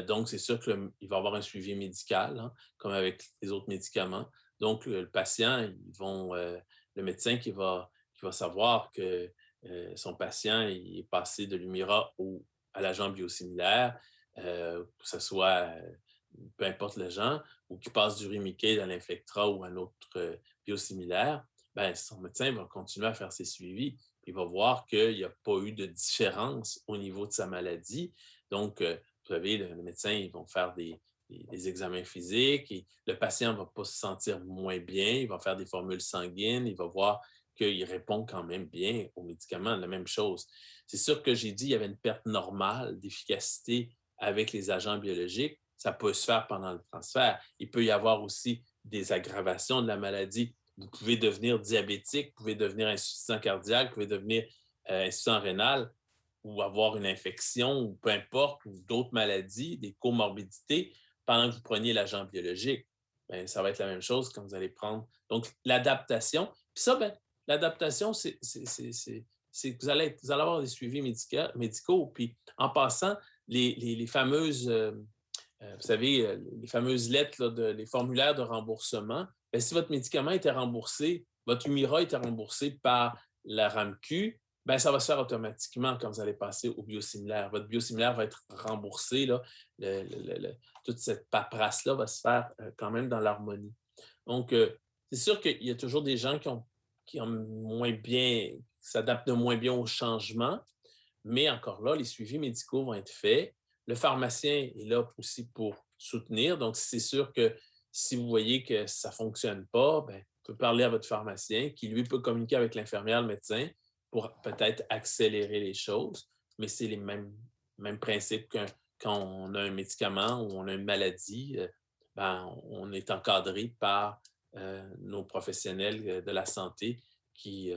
Donc, c'est sûr qu'il va y avoir un suivi médical, hein, comme avec les autres médicaments. Donc, le patient, le médecin qui va savoir que son patient il est passé de l'Humira à l'agent biosimilaire, que ce soit peu importe l'agent, ou qui passe du Remicade à l'Inflectra ou à un autre biosimilaire, son médecin va continuer à faire ses suivis. Il va voir qu'il n'y a pas eu de différence au niveau de sa maladie. Donc, vous savez, le médecin, ils vont faire des examens physiques et le patient ne va pas se sentir moins bien, il va faire des formules sanguines, il va voir qu'il répond quand même bien aux médicaments, la même chose. C'est sûr que j'ai dit qu'il y avait une perte normale d'efficacité avec les agents biologiques. Ça peut se faire pendant le transfert. Il peut y avoir aussi des aggravations de la maladie. Vous pouvez devenir diabétique, vous pouvez devenir insuffisant cardiaque, vous pouvez devenir insuffisant rénal ou avoir une infection ou peu importe, ou d'autres maladies, des comorbidités pendant que vous preniez l'agent biologique. Bien, ça va être la même chose quand vous allez prendre. Donc, l'adaptation. Puis ça, bien, l'adaptation, c'est que vous allez avoir des suivis médicaux. Puis en passant, les fameuses, vous savez, les fameuses lettres, là, les formulaires de remboursement, bien, si votre médicament était remboursé, votre Humira était remboursé par la RAMQ, bien, ça va se faire automatiquement quand vous allez passer au biosimilaire. Votre biosimilaire va être remboursé. Là, toute cette paperasse-là va se faire quand même dans l'harmonie. Donc, c'est sûr qu'il y a toujours des gens qui ont moins bien, qui s'adaptent de moins bien au changement, mais encore là, les suivis médicaux vont être faits. Le pharmacien est là aussi pour soutenir. Donc, c'est sûr que si vous voyez que ça ne fonctionne pas, bien, vous pouvez parler à votre pharmacien qui, lui, peut communiquer avec l'infirmière, le médecin pour peut-être accélérer les choses. Mais c'est les mêmes principes quand on a un médicament ou on a une maladie. Ben, on est encadré par nos professionnels de la santé qui,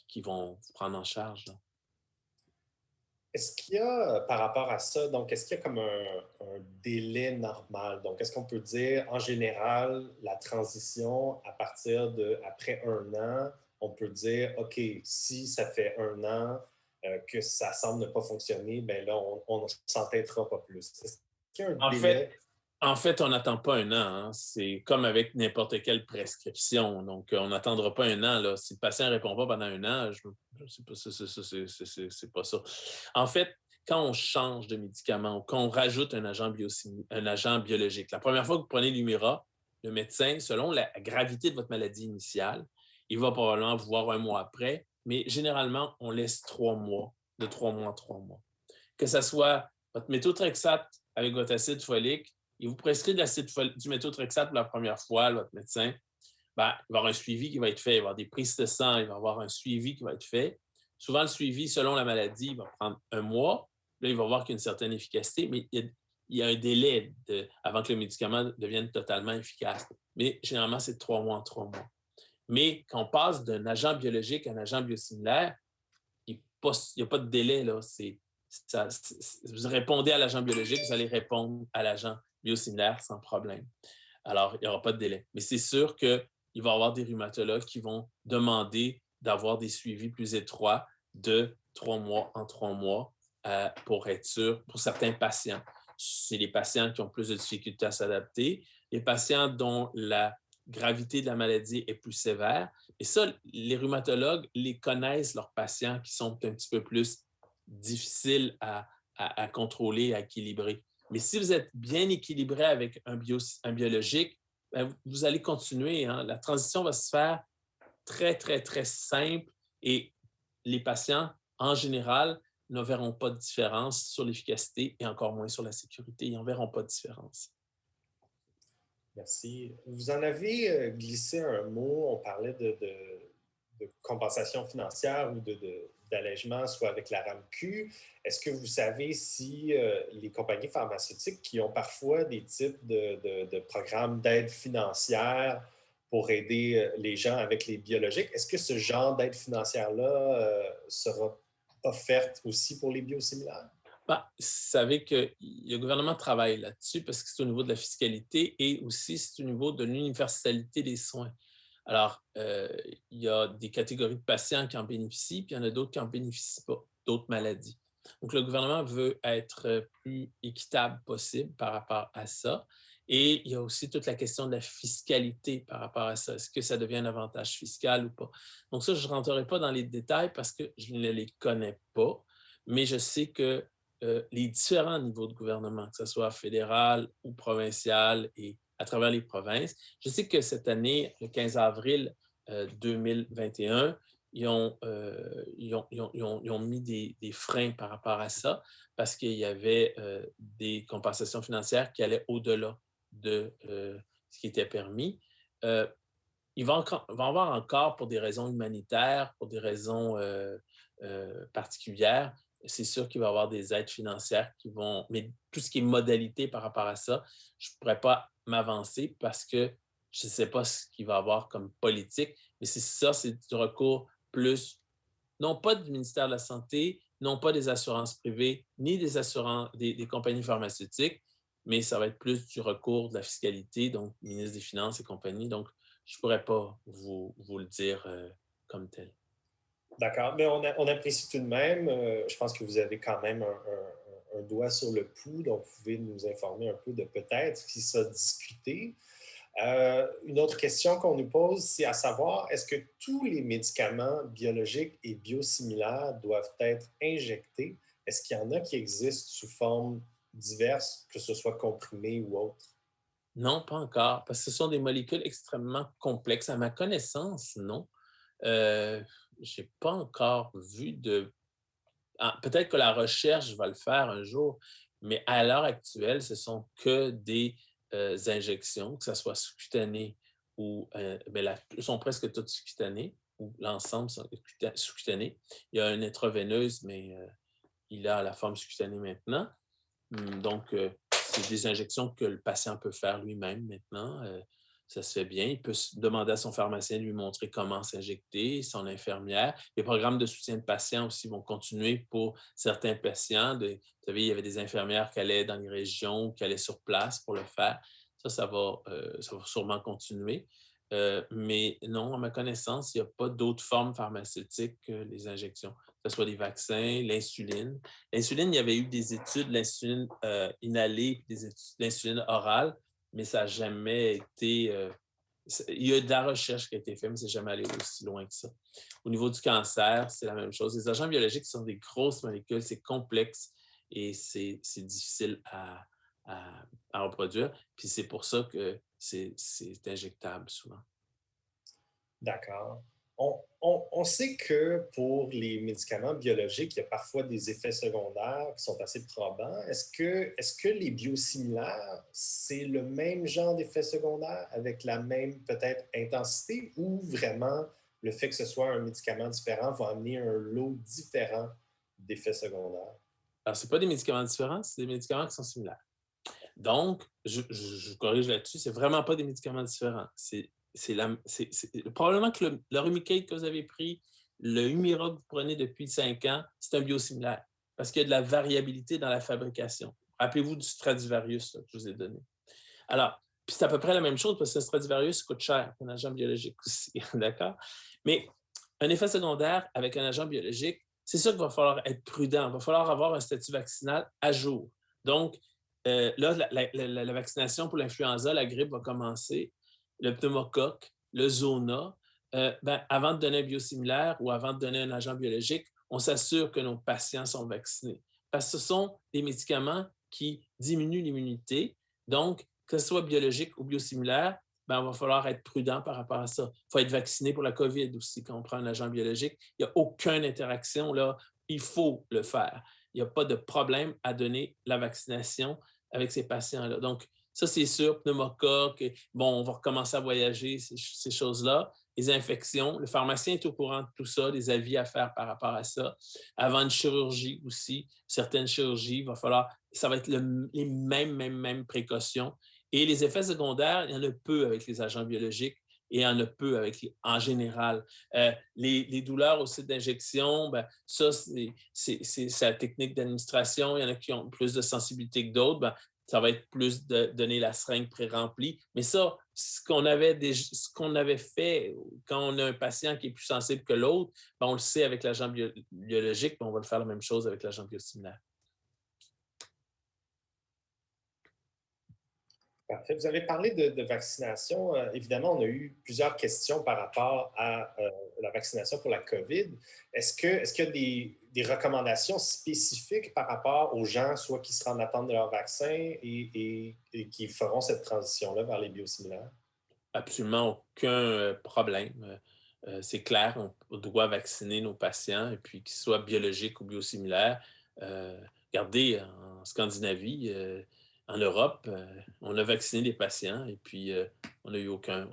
qui vont vous prendre en charge. Là. Est-ce qu'il y a, par rapport à ça, donc est-ce qu'il y a comme un délai normal? Donc, est-ce qu'on peut dire, en général, la transition à partir de après un an, on peut dire, OK, si ça fait un an que ça semble ne pas fonctionner, bien là, on ne s'entêtera pas plus. Est-ce qu'il y a un En fait, délai? En fait, on n'attend pas un an. Hein. C'est comme avec n'importe quelle prescription. Donc, on n'attendra pas un an. Là. Si le patient ne répond pas pendant un an, je ne sais pas, c'est pas ça. En fait, quand on change de médicament ou quand on rajoute un agent biologique, la première fois que vous prenez l'Humira, le médecin, selon la gravité de votre maladie initiale, il va probablement vous voir un mois après, mais généralement, on laisse 3 mois, de 3 mois à 3 mois. Que ce soit votre méthotrexate avec votre acide folique, il vous prescrit du méthotrexate pour la première fois, votre médecin, ben, il va y avoir un suivi qui va être fait, il va y avoir des prises de sang, il va y avoir un suivi qui va être fait. Souvent, le suivi, selon la maladie, il va prendre un mois. Là, il va voir qu'il y a une certaine efficacité, mais il y a un délai avant que le médicament devienne totalement efficace. Mais généralement, c'est de 3 mois en 3 mois. Mais quand on passe d'un agent biologique à un agent biosimilaire, il n'y a pas de délai. Là. Vous répondez à l'agent biologique, vous allez répondre à l'agent biosimilaire sans problème. Alors, il n'y aura pas de délai. Mais c'est sûr qu'il va y avoir des rhumatologues qui vont demander d'avoir des suivis plus étroits de 3 mois en 3 mois pour être sûr, pour certains patients. C'est les patients qui ont plus de difficultés à s'adapter, les patients dont la gravité de la maladie est plus sévère. Et ça, les rhumatologues les connaissent, leurs patients qui sont un petit peu plus difficiles à contrôler, à équilibrer. Mais si vous êtes bien équilibré avec un biologique, bien, vous allez continuer. Hein. La transition va se faire très, très, très simple et les patients, en général, ne verront pas de différence sur l'efficacité et encore moins sur la sécurité. Ils n'en verront pas de différence. Merci. Vous en avez glissé un mot, on parlait de compensation financière ou d'allègement, soit avec la RAMQ. Est-ce que vous savez si les compagnies pharmaceutiques qui ont parfois des types de programmes d'aide financière pour aider les gens avec les biologiques, est-ce que ce genre d'aide financière-là sera offerte aussi pour les biosimilaires? Ben, vous savez que le gouvernement travaille là-dessus parce que c'est au niveau de la fiscalité et aussi c'est au niveau de l'universalité des soins. Alors, il y a des catégories de patients qui en bénéficient, puis il y en a d'autres qui n'en bénéficient pas, d'autres maladies. Donc, le gouvernement veut être plus équitable possible par rapport à ça. Et il y a aussi toute la question de la fiscalité par rapport à ça. Est-ce que ça devient un avantage fiscal ou pas? Donc, ça, je ne rentrerai pas dans les détails parce que je ne les connais pas, mais je sais que les différents niveaux de gouvernement, que ce soit fédéral ou provincial et à travers les provinces. Je sais que cette année, le 15 avril 2021, ils ont mis des freins par rapport à ça parce qu'il y avait des compensations financières qui allaient au-delà de ce qui était permis. Il va y avoir encore, pour des raisons humanitaires, pour des raisons particulières, c'est sûr qu'il va y avoir des aides financières qui vont, mais tout ce qui est modalité par rapport à ça, je ne pourrais pas m'avancer parce que je ne sais pas ce qu'il va y avoir comme politique, mais c'est du recours plus, non pas du ministère de la Santé, non pas des assurances privées, ni des compagnies pharmaceutiques, mais ça va être plus du recours de la fiscalité, donc ministre des Finances et compagnie. Donc, je ne pourrais pas vous le dire comme tel. D'accord, mais on apprécie tout de même. Je pense que vous avez quand même un doigt sur le pouls, donc vous pouvez nous informer un peu de peut-être ce qui sera discuté. Une autre question qu'on nous pose, c'est à savoir, est-ce que tous les médicaments biologiques et biosimilaires doivent être injectés? Est-ce qu'il y en a qui existent sous forme diverses, que ce soit comprimé ou autre? Non, pas encore, parce que ce sont des molécules extrêmement complexes. À ma connaissance, non. Je n'ai pas encore vu de... peut-être que la recherche va le faire un jour, mais à l'heure actuelle, ce sont que des injections, que ce soit sous-cutanées ou... sont presque toutes sous-cutanées, ou l'ensemble sont sous-cutanées. Il y a une intraveineuse, mais il a la forme sous-cutanée maintenant. Donc, c'est des injections que le patient peut faire lui-même maintenant. Ça se fait bien. Il peut demander à son pharmacien de lui montrer comment s'injecter, son infirmière. Les programmes de soutien de patients aussi vont continuer pour certains patients. Vous savez, il y avait des infirmières qui allaient dans les régions, qui allaient sur place pour le faire. Ça va sûrement continuer. Mais non, à ma connaissance, il n'y a pas d'autres formes pharmaceutiques que les injections, que ce soit des vaccins, l'insuline. L'insuline, il y avait eu des études, l'insuline inhalée, des études l'insuline orale, mais ça n'a jamais été... il y a de la recherche qui a été faite, mais c'est jamais allé aussi loin que ça. Au niveau du cancer, c'est la même chose. Les agents biologiques sont des grosses molécules, c'est complexe et c'est difficile à reproduire. Puis c'est pour ça que c'est injectable souvent. D'accord. On sait que pour les médicaments biologiques, il y a parfois des effets secondaires qui sont assez probants. Est-ce que les biosimilaires, c'est le même genre d'effet secondaire avec la même peut-être intensité ou vraiment le fait que ce soit un médicament différent va amener un lot différent d'effets secondaires? Alors, ce pas des médicaments différents, c'est des médicaments qui sont similaires. Donc, je corrige là-dessus, c'est vraiment pas des médicaments différents. Probablement que le Remicade que vous avez pris, le Humira que vous prenez depuis 5 ans, c'est un biosimilaire parce qu'il y a de la variabilité dans la fabrication. Rappelez-vous du Stradivarius là, que je vous ai donné. Alors, puis c'est à peu près la même chose parce que le Stradivarius coûte cher, un agent biologique aussi, d'accord? Mais un effet secondaire avec un agent biologique, c'est sûr qu'il va falloir être prudent. Il va falloir avoir un statut vaccinal à jour. Donc, là, la vaccination pour l'influenza, la grippe va commencer, le pneumocoque, le zona. Avant de donner un biosimilaire ou avant de donner un agent biologique, on s'assure que nos patients sont vaccinés. Parce que ce sont des médicaments qui diminuent l'immunité. Donc, que ce soit biologique ou biosimilaire, il va falloir être prudent par rapport à ça. Il faut être vacciné pour la COVID aussi quand on prend un agent biologique. Il n'y a aucune interaction là. Il faut le faire. Il n'y a pas de problème à donner la vaccination avec ces patients-là. Donc, ça, c'est sûr, pneumocoque, bon, on va recommencer à voyager, ces choses-là. Les infections, le pharmacien est au courant de tout ça, des avis à faire par rapport à ça. Avant une chirurgie aussi, certaines chirurgies, il va falloir, ça va être les mêmes précautions. Et les effets secondaires, il y en a peu avec les agents biologiques et il y en a peu en général. Les douleurs au site d'injection, ça, c'est la technique d'administration. Il y en a qui ont plus de sensibilité que d'autres. Ça va être plus de donner la seringue pré-remplie. Mais ça, ce qu'on avait fait quand on a un patient qui est plus sensible que l'autre, on le sait avec l'agent biologique, mais on va le faire la même chose avec l'agent biosimilaire. Parfait. Vous avez parlé de vaccination. Évidemment, on a eu plusieurs questions par rapport à la vaccination pour la COVID. Est-ce qu'il y a des recommandations spécifiques par rapport aux gens, soit qui seraient en attente de leur vaccin et qui feront cette transition-là vers les biosimilaires? Absolument aucun problème. C'est clair, on doit vacciner nos patients, et puis qu'ils soient biologiques ou biosimilaires. Regardez, en Scandinavie, en Europe, on a vacciné les patients et puis on n'a eu aucun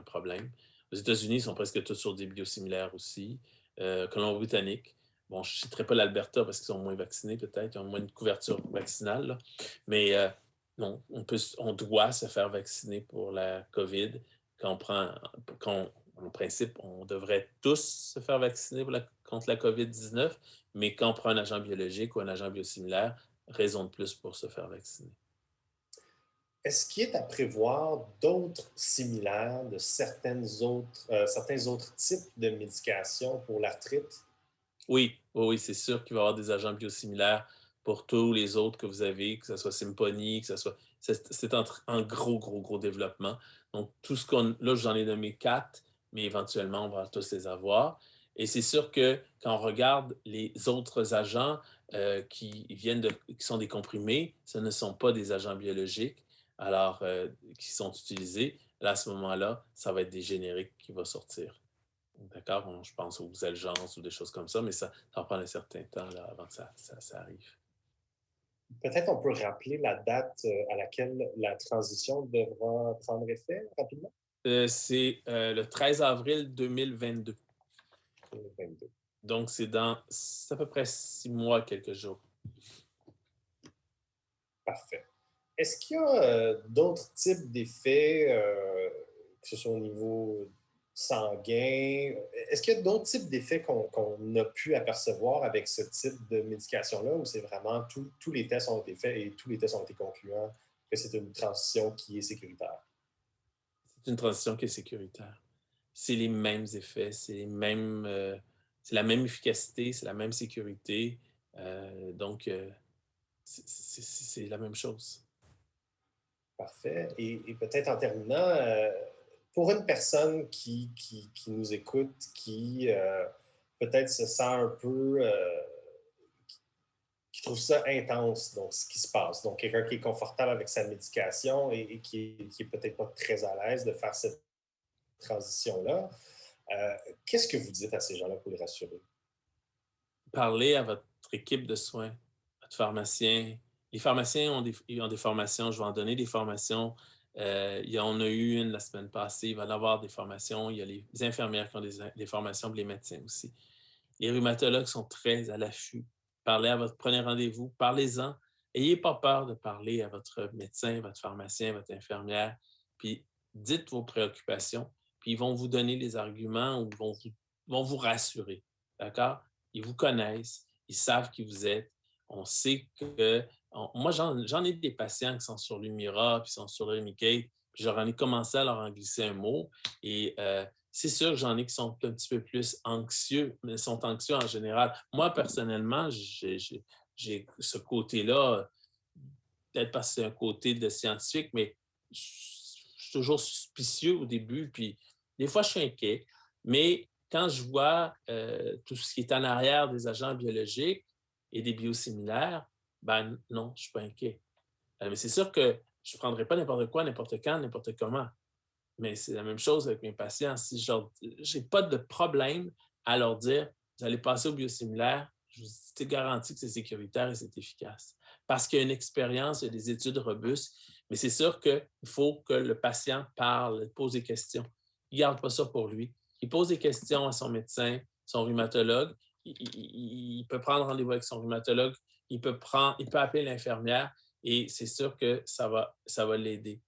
problème. Aux États-Unis, ils sont presque tous sur des biosimilaires aussi. Colombie-Britannique, bon, je ne citerai pas l'Alberta parce qu'ils sont moins vaccinés peut-être, ils ont moins de couverture vaccinale, là. Mais Non, on doit se faire vacciner pour la COVID. Quand on prend, en principe, on devrait tous se faire vacciner contre la COVID-19, mais quand on prend un agent biologique ou un agent biosimilaire, raison de plus pour se faire vacciner. Est-ce qu'il est à prévoir d'autres similaires de certains autres types de médications pour l'arthrite? Oui, oui, oui, c'est sûr qu'il va y avoir des agents biosimilaires pour tous les autres que vous avez, que ce soit Symphony, que ce soit. C'est en gros, gros, gros développement. Donc, tout ce qu'on. Là, j'en ai nommé 4, mais éventuellement, on va tous les avoir. Et c'est sûr que quand on regarde les autres agents qui sont des comprimés, ce ne sont pas des agents biologiques, alors qui sont utilisés. Là, à ce moment-là, ça va être des génériques qui vont sortir. D'accord? Je pense aux algences ou des choses comme ça, mais ça va prendre un certain temps là, avant que ça arrive. Peut-être on peut rappeler la date à laquelle la transition devra prendre effet rapidement? C'est le 13 avril 2022. 2022. Donc, c'est à peu près 6 mois, quelques jours. Parfait. Est-ce qu'il y a d'autres types d'effets, que ce soit au niveau sanguin? Est-ce qu'il y a d'autres types d'effets qu'on a pu apercevoir avec ce type de médication-là, ou c'est vraiment tous les tests ont été faits et tous les tests ont été concluants que c'est une transition qui est sécuritaire? C'est une transition qui est sécuritaire. C'est les mêmes effets, c'est la même efficacité, c'est la même sécurité. Donc, c'est la même chose. Parfait. Et peut-être en terminant, pour une personne qui nous écoute, qui peut-être se sent un peu, qui trouve ça intense, donc ce qui se passe. Donc, quelqu'un qui est confortable avec sa médication et qui est peut-être pas très à l'aise de faire cette transition-là, qu'est-ce que vous dites à ces gens-là pour les rassurer? Parlez à votre équipe de soins, votre pharmacien. Les pharmaciens ils ont des formations, je vais en donner des formations. On a eu une la semaine passée, il va y en avoir des formations. Il y a les infirmières qui ont des formations, puis les médecins aussi. Les rhumatologues sont très à l'affût. Prenez rendez-vous, parlez-en. Ayez pas peur de parler à votre médecin, votre pharmacien, votre infirmière, puis dites vos préoccupations, puis ils vont vous donner les arguments ou vont vous rassurer. D'accord? Ils vous connaissent, ils savent qui vous êtes. On sait que. Moi, j'en ai des patients qui sont sur l'Humira, puis sont sur le Remicade, puis j'en ai commencé à leur en glisser un mot. Et c'est sûr que j'en ai qui sont un petit peu plus anxieux, mais sont anxieux en général. Moi, personnellement, j'ai ce côté-là, peut-être parce que c'est un côté de scientifique, mais je suis toujours suspicieux au début, puis des fois, je suis inquiet. Mais quand je vois tout ce qui est en arrière des agents biologiques et des biosimilaires, ben non, je ne suis pas inquiet. Mais c'est sûr que je ne prendrai pas n'importe quoi, n'importe quand, n'importe comment. Mais c'est la même chose avec mes patients. Si je n'ai pas de problème à leur dire, vous allez passer au biosimilaire, je vous dis, garantis que c'est sécuritaire et c'est efficace. Parce qu'il y a une expérience, il y a des études robustes, mais c'est sûr qu'il faut que le patient parle, pose des questions. Il ne garde pas ça pour lui. Il pose des questions à son médecin, son rhumatologue. Il peut prendre rendez-vous avec son rhumatologue. Il peut appeler l'infirmière et c'est sûr que ça va l'aider.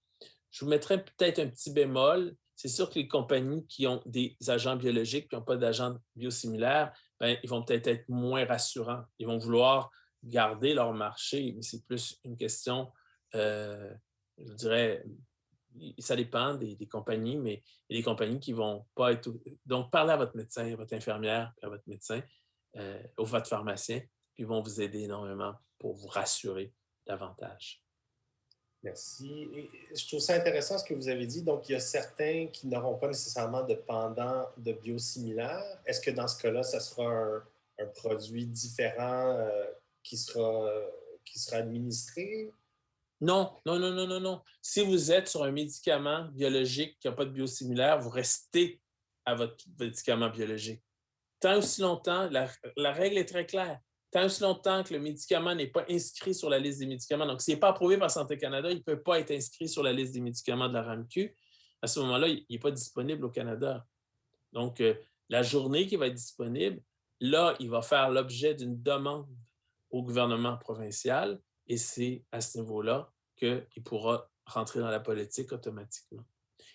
Je vous mettrais peut-être un petit bémol. C'est sûr que les compagnies qui ont des agents biologiques qui n'ont pas d'agents biosimilaires, ben, ils vont peut-être être moins rassurants. Ils vont vouloir garder leur marché, mais c'est plus une question, euh, je dirais, ça dépend des compagnies, mais il y a des compagnies qui ne vont pas être. Donc, parlez à votre médecin, à votre infirmière, à votre médecin, ou votre pharmacien, puis ils vont vous aider énormément pour vous rassurer davantage. Merci. Et je trouve ça intéressant ce que vous avez dit. Donc, il y a certains qui n'auront pas nécessairement de pendant de biosimilaire. Est-ce que dans ce cas-là, ça sera un produit différent qui sera administré? Non, non, non, non, non, non. Si vous êtes sur un médicament biologique qui n'a pas de biosimilaire, vous restez à votre médicament biologique. Tant aussi longtemps, la règle est très claire. Tant aussi longtemps que le médicament n'est pas inscrit sur la liste des médicaments, donc s'il n'est pas approuvé par Santé Canada, il ne peut pas être inscrit sur la liste des médicaments de la RAMQ. À ce moment-là, il n'est pas disponible au Canada. Donc, la journée qui va être disponible, là, il va faire l'objet d'une demande au gouvernement provincial et c'est à ce niveau-là qu'il pourra rentrer dans la politique automatiquement.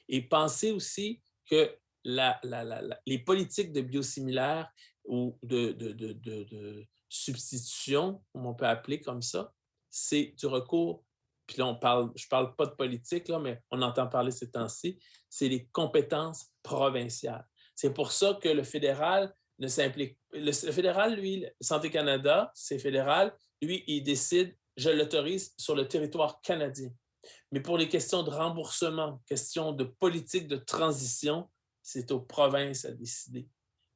Et pensez aussi que les politiques de biosimilaires ou de substitution, comme on peut appeler comme ça, c'est du recours, puis là, je ne parle pas de politique, là, mais on entend parler ces temps-ci, c'est les compétences provinciales. C'est pour ça que le fédéral ne s'implique. Le fédéral, lui, Santé Canada, c'est fédéral, lui, il décide, je l'autorise sur le territoire canadien. Mais pour les questions de remboursement, questions de politique de transition, c'est aux provinces à décider.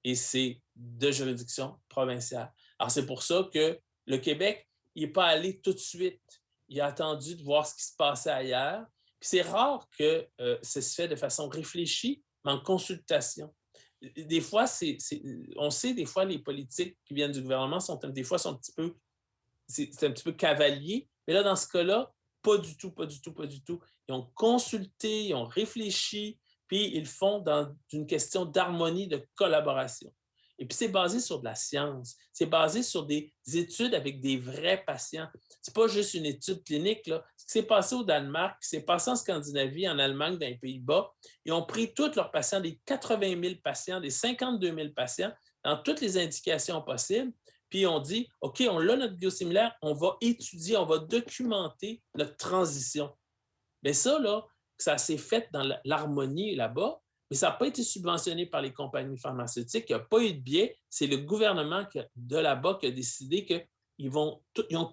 Et c'est de juridiction provinciale. Alors, c'est pour ça que le Québec, il n'est pas allé tout de suite. Il a attendu de voir ce qui se passait ailleurs. Puis c'est rare que ça se fait de façon réfléchie, mais en consultation. Des fois, on sait, des fois, les politiques qui viennent du gouvernement des fois sont un petit peu, c'est un petit peu cavalier. Mais là, dans ce cas-là, pas du tout, pas du tout, pas du tout. Ils ont consulté, ils ont réfléchi, puis ils le font dans une question d'harmonie, de collaboration. Et puis, c'est basé sur de la science. C'est basé sur des études avec des vrais patients. C'est pas juste une étude clinique, là. Ce qui s'est passé au Danemark, ce qui s'est passé en Scandinavie, en Allemagne, dans les Pays-Bas, ils ont pris tous leurs patients, des 80 000 patients, des 52 000 patients, dans toutes les indications possibles, puis on dit, OK, on a notre biosimilaire, on va étudier, on va documenter notre transition. Mais ça, là, ça s'est fait dans l'harmonie là-bas, mais ça n'a pas été subventionné par les compagnies pharmaceutiques, il n'y a pas eu de biais, c'est le gouvernement de là-bas qui a décidé qu'ils ont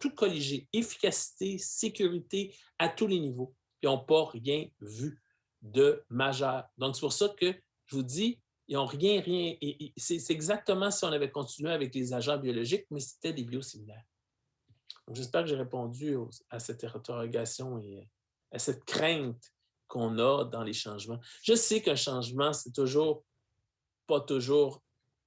tout colligé, efficacité, sécurité, à tous les niveaux. Ils n'ont pas rien vu de majeur. Donc, c'est pour ça que je vous dis, ils n'ont rien. C'est exactement si on avait continué avec les agents biologiques, mais c'était des biosimilaires. Donc, j'espère que j'ai répondu à cette interrogation et à cette crainte qu'on a dans les changements. Je sais qu'un changement, c'est pas toujours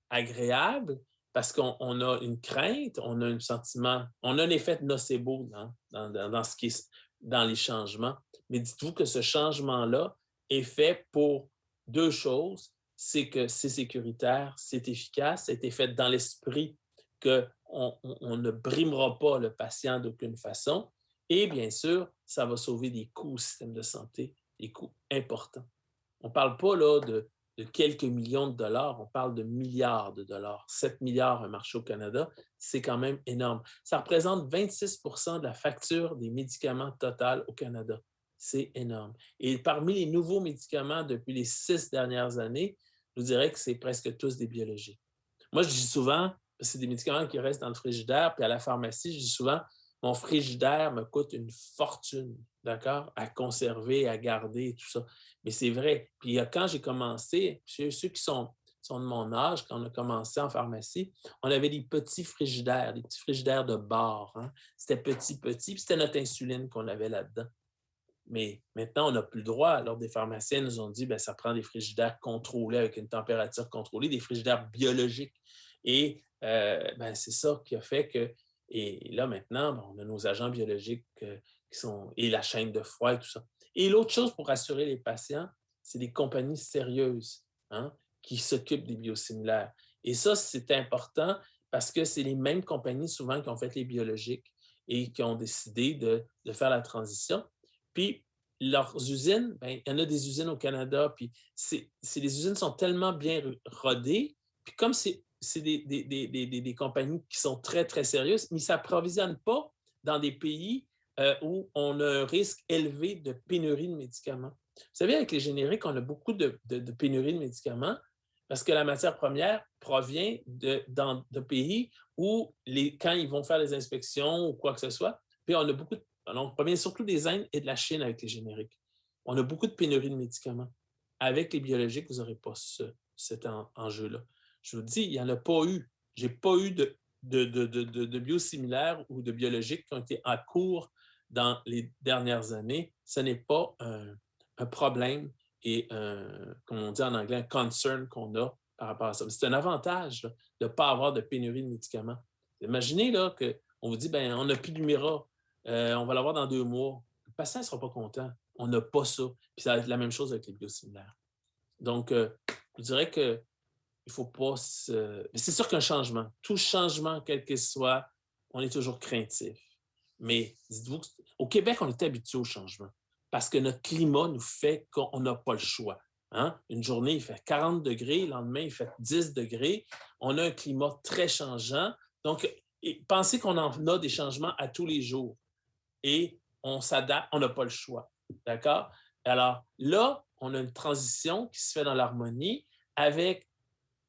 agréable parce qu'on a une crainte, on a un sentiment, on a un effet nocebo dans les changements. Mais dites-vous que ce changement-là est fait pour deux choses. C'est que c'est sécuritaire, c'est efficace, ça a été fait dans l'esprit qu'on ne brimera pas le patient d'aucune façon. Et bien sûr, ça va sauver des coûts au système de santé, des coûts importants. On ne parle pas là de quelques millions de dollars, on parle de milliards de dollars. 7 milliards un marché au Canada, c'est quand même énorme. Ça représente 26 de la facture des médicaments totale au Canada. C'est énorme. Et parmi les nouveaux médicaments depuis les 6 dernières années, je vous dirais que c'est presque tous des biologiques. Moi, je dis souvent, c'est des médicaments qui restent dans le frigidaire, puis à la pharmacie, je dis souvent, mon frigidaire me coûte une fortune, d'accord, à conserver, à garder, tout ça. Mais c'est vrai. Puis quand j'ai commencé, ceux qui sont de mon âge, quand on a commencé en pharmacie, on avait des petits frigidaires, des petits frigidaires de bar. Hein? C'était petit, puis c'était notre insuline qu'on avait là-dedans. Mais maintenant, on n'a plus le droit. Alors, des pharmaciens nous ont dit, bien, ça prend des frigidaires contrôlés avec une température contrôlée, des frigidaires biologiques. Et c'est ça qui a fait que, et là maintenant, on a nos agents biologiques qui sont, et la chaîne de froid et tout ça. Et l'autre chose pour rassurer les patients, c'est des compagnies sérieuses qui s'occupent des biosimilaires. Et ça, c'est important parce que c'est les mêmes compagnies souvent qui ont fait les biologiques et qui ont décidé de faire la transition. Puis, leurs usines, il y en a des usines au Canada, puis les usines sont tellement bien rodées, puis comme c'est des compagnies qui sont très, très sérieuses, mais ils ne s'approvisionnent pas dans des pays où on a un risque élevé de pénurie de médicaments. Vous savez, avec les génériques, on a beaucoup de pénurie de médicaments parce que la matière première provient de pays où, quand ils vont faire les inspections ou quoi que ce soit, puis on a beaucoup de on provient surtout des Indes et de la Chine avec les génériques. On a beaucoup de pénurie de médicaments. Avec les biologiques, vous n'aurez pas cet enjeu-là. Je vous dis, il n'y en a pas eu. Je n'ai pas eu de biosimilaires ou de biologiques qui ont été en cours dans les dernières années. Ce n'est pas un problème et, comme on dit en anglais, un concern qu'on a par rapport à ça. C'est un avantage là, de ne pas avoir de pénurie de médicaments. Imaginez là, qu'on vous dit, on n'a plus de Humira. On va l'avoir dans 2 mois. Le patient ne sera pas content. On n'a pas ça. Puis ça va être la même chose avec les biosimilaires. Donc, je dirais qu'il ne faut pas se... Mais c'est sûr qu'un changement, tout changement, quel qu'il soit, on est toujours craintif. Mais dites-vous que Au Québec, on est habitué au changement parce que notre climat nous fait qu'on n'a pas le choix. Hein? Une journée, il fait 40 degrés, le lendemain, il fait 10 degrés. On a un climat très changeant. Donc, pensez qu'on en a des changements à tous les jours et on s'adapte, on n'a pas le choix. D'accord? Alors là, on a une transition qui se fait dans l'harmonie avec,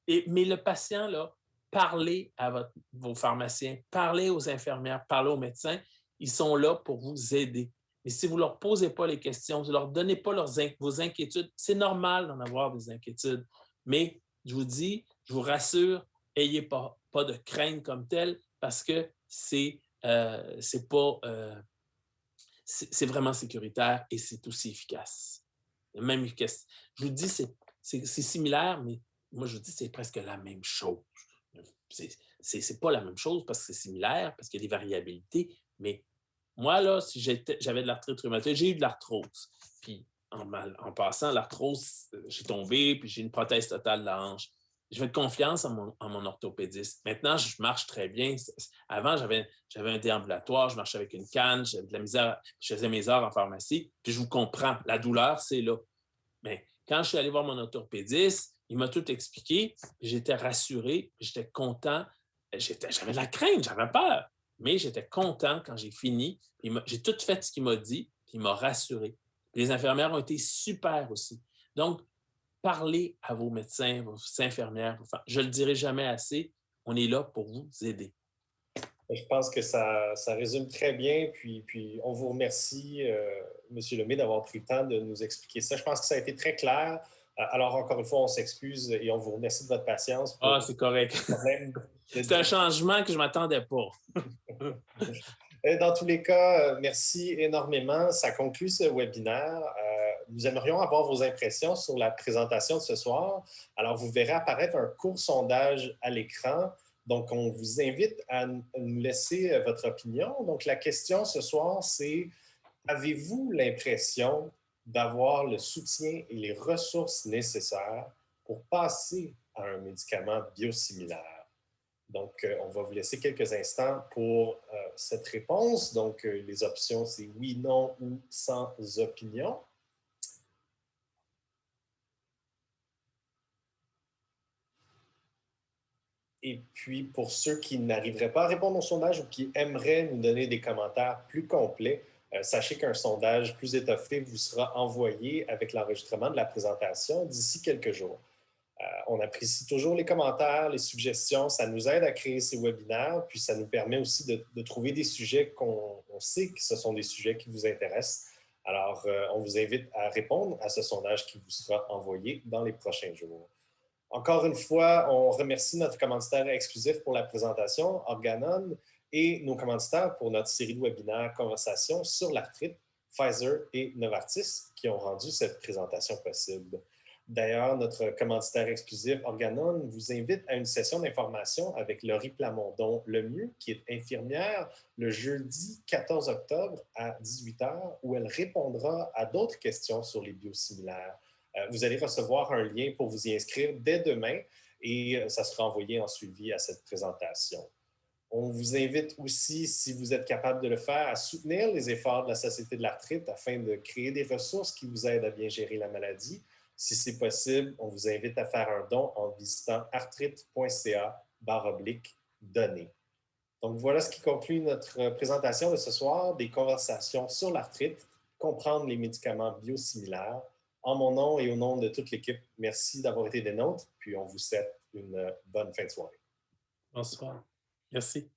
mais le patient, là, parlez à vos pharmaciens, parlez aux infirmières, parlez aux médecins. Ils sont là pour vous aider. Mais si vous ne leur posez pas les questions, vous ne leur donnez pas vos inquiétudes, c'est normal d'en avoir des inquiétudes. Mais je vous dis, je vous rassure, n'ayez pas de crainte comme telle parce que c'est pas c'est vraiment sécuritaire et c'est aussi efficace. Même efficace. Je vous dis, c'est similaire, mais moi, je vous dis, c'est presque la même chose. C'est pas la même chose parce que c'est similaire, parce qu'il y a des variabilités, mais moi, là, si j'avais de l'arthrite rhumatoïde, j'ai eu de l'arthrose. Puis, en passant, l'arthrose, j'ai tombé, puis j'ai une prothèse totale de la hanche. Je fais confiance en mon orthopédiste. Maintenant, je marche très bien. Avant, j'avais un déambulatoire, je marchais avec une canne, j'avais de la misère, je faisais mes heures en pharmacie, puis je vous comprends, la douleur, c'est là. Mais quand je suis allé voir mon orthopédiste, il m'a tout expliqué, j'étais rassuré, j'étais content, j'avais de la crainte, j'avais peur, mais j'étais content quand j'ai fini, j'ai tout fait ce qu'il m'a dit, puis il m'a rassuré. Les infirmières ont été super aussi. Donc, parlez à vos médecins, vos infirmières. Je ne le dirai jamais assez, on est là pour vous aider. Je pense que ça résume très bien. Puis on vous remercie, M. Lemay, d'avoir pris le temps de nous expliquer ça. Je pense que ça a été très clair. Alors, encore une fois, on s'excuse et on vous remercie de votre patience pour Ah, c'est correct. le problème. C'est un changement que je ne m'attendais pas. Dans tous les cas, merci énormément. Ça conclut ce webinaire. Nous aimerions avoir vos impressions sur la présentation de ce soir. Alors, vous verrez apparaître un court sondage à l'écran. Donc, on vous invite à nous laisser votre opinion. Donc, la question ce soir, c'est: avez-vous l'impression d'avoir le soutien et les ressources nécessaires pour passer à un médicament biosimilaire? Donc, on va vous laisser quelques instants pour cette réponse. Donc, les options, c'est oui, non ou sans opinion. Et puis, pour ceux qui n'arriveraient pas à répondre au sondage ou qui aimeraient nous donner des commentaires plus complets, sachez qu'un sondage plus étoffé vous sera envoyé avec l'enregistrement de la présentation d'ici quelques jours. On apprécie toujours les commentaires, les suggestions. Ça nous aide à créer ces webinaires, puis ça nous permet aussi de trouver des sujets qu'on sait que ce sont des sujets qui vous intéressent. Alors, on vous invite à répondre à ce sondage qui vous sera envoyé dans les prochains jours. Encore une fois, on remercie notre commanditaire exclusif pour la présentation, Organon, et nos commanditaires pour notre série de webinaires Conversation sur l'arthrite, Pfizer et Novartis, qui ont rendu cette présentation possible. D'ailleurs, notre commanditaire exclusif, Organon, vous invite à une session d'information avec Laurie Plamondon-Lemieux, qui est infirmière, le jeudi 14 octobre à 18h, où elle répondra à d'autres questions sur les biosimilaires. Vous allez recevoir un lien pour vous y inscrire dès demain et ça sera envoyé en suivi à cette présentation. On vous invite aussi, si vous êtes capable de le faire, à soutenir les efforts de la Société de l'arthrite afin de créer des ressources qui vous aident à bien gérer la maladie. Si c'est possible, on vous invite à faire un don en visitant arthrite.ca/donner. Donc voilà ce qui conclut notre présentation de ce soir, des conversations sur l'arthrite, comprendre les médicaments biosimilaires. En mon nom et au nom de toute l'équipe, merci d'avoir été des nôtres, puis on vous souhaite une bonne fin de soirée. Bonsoir. Merci.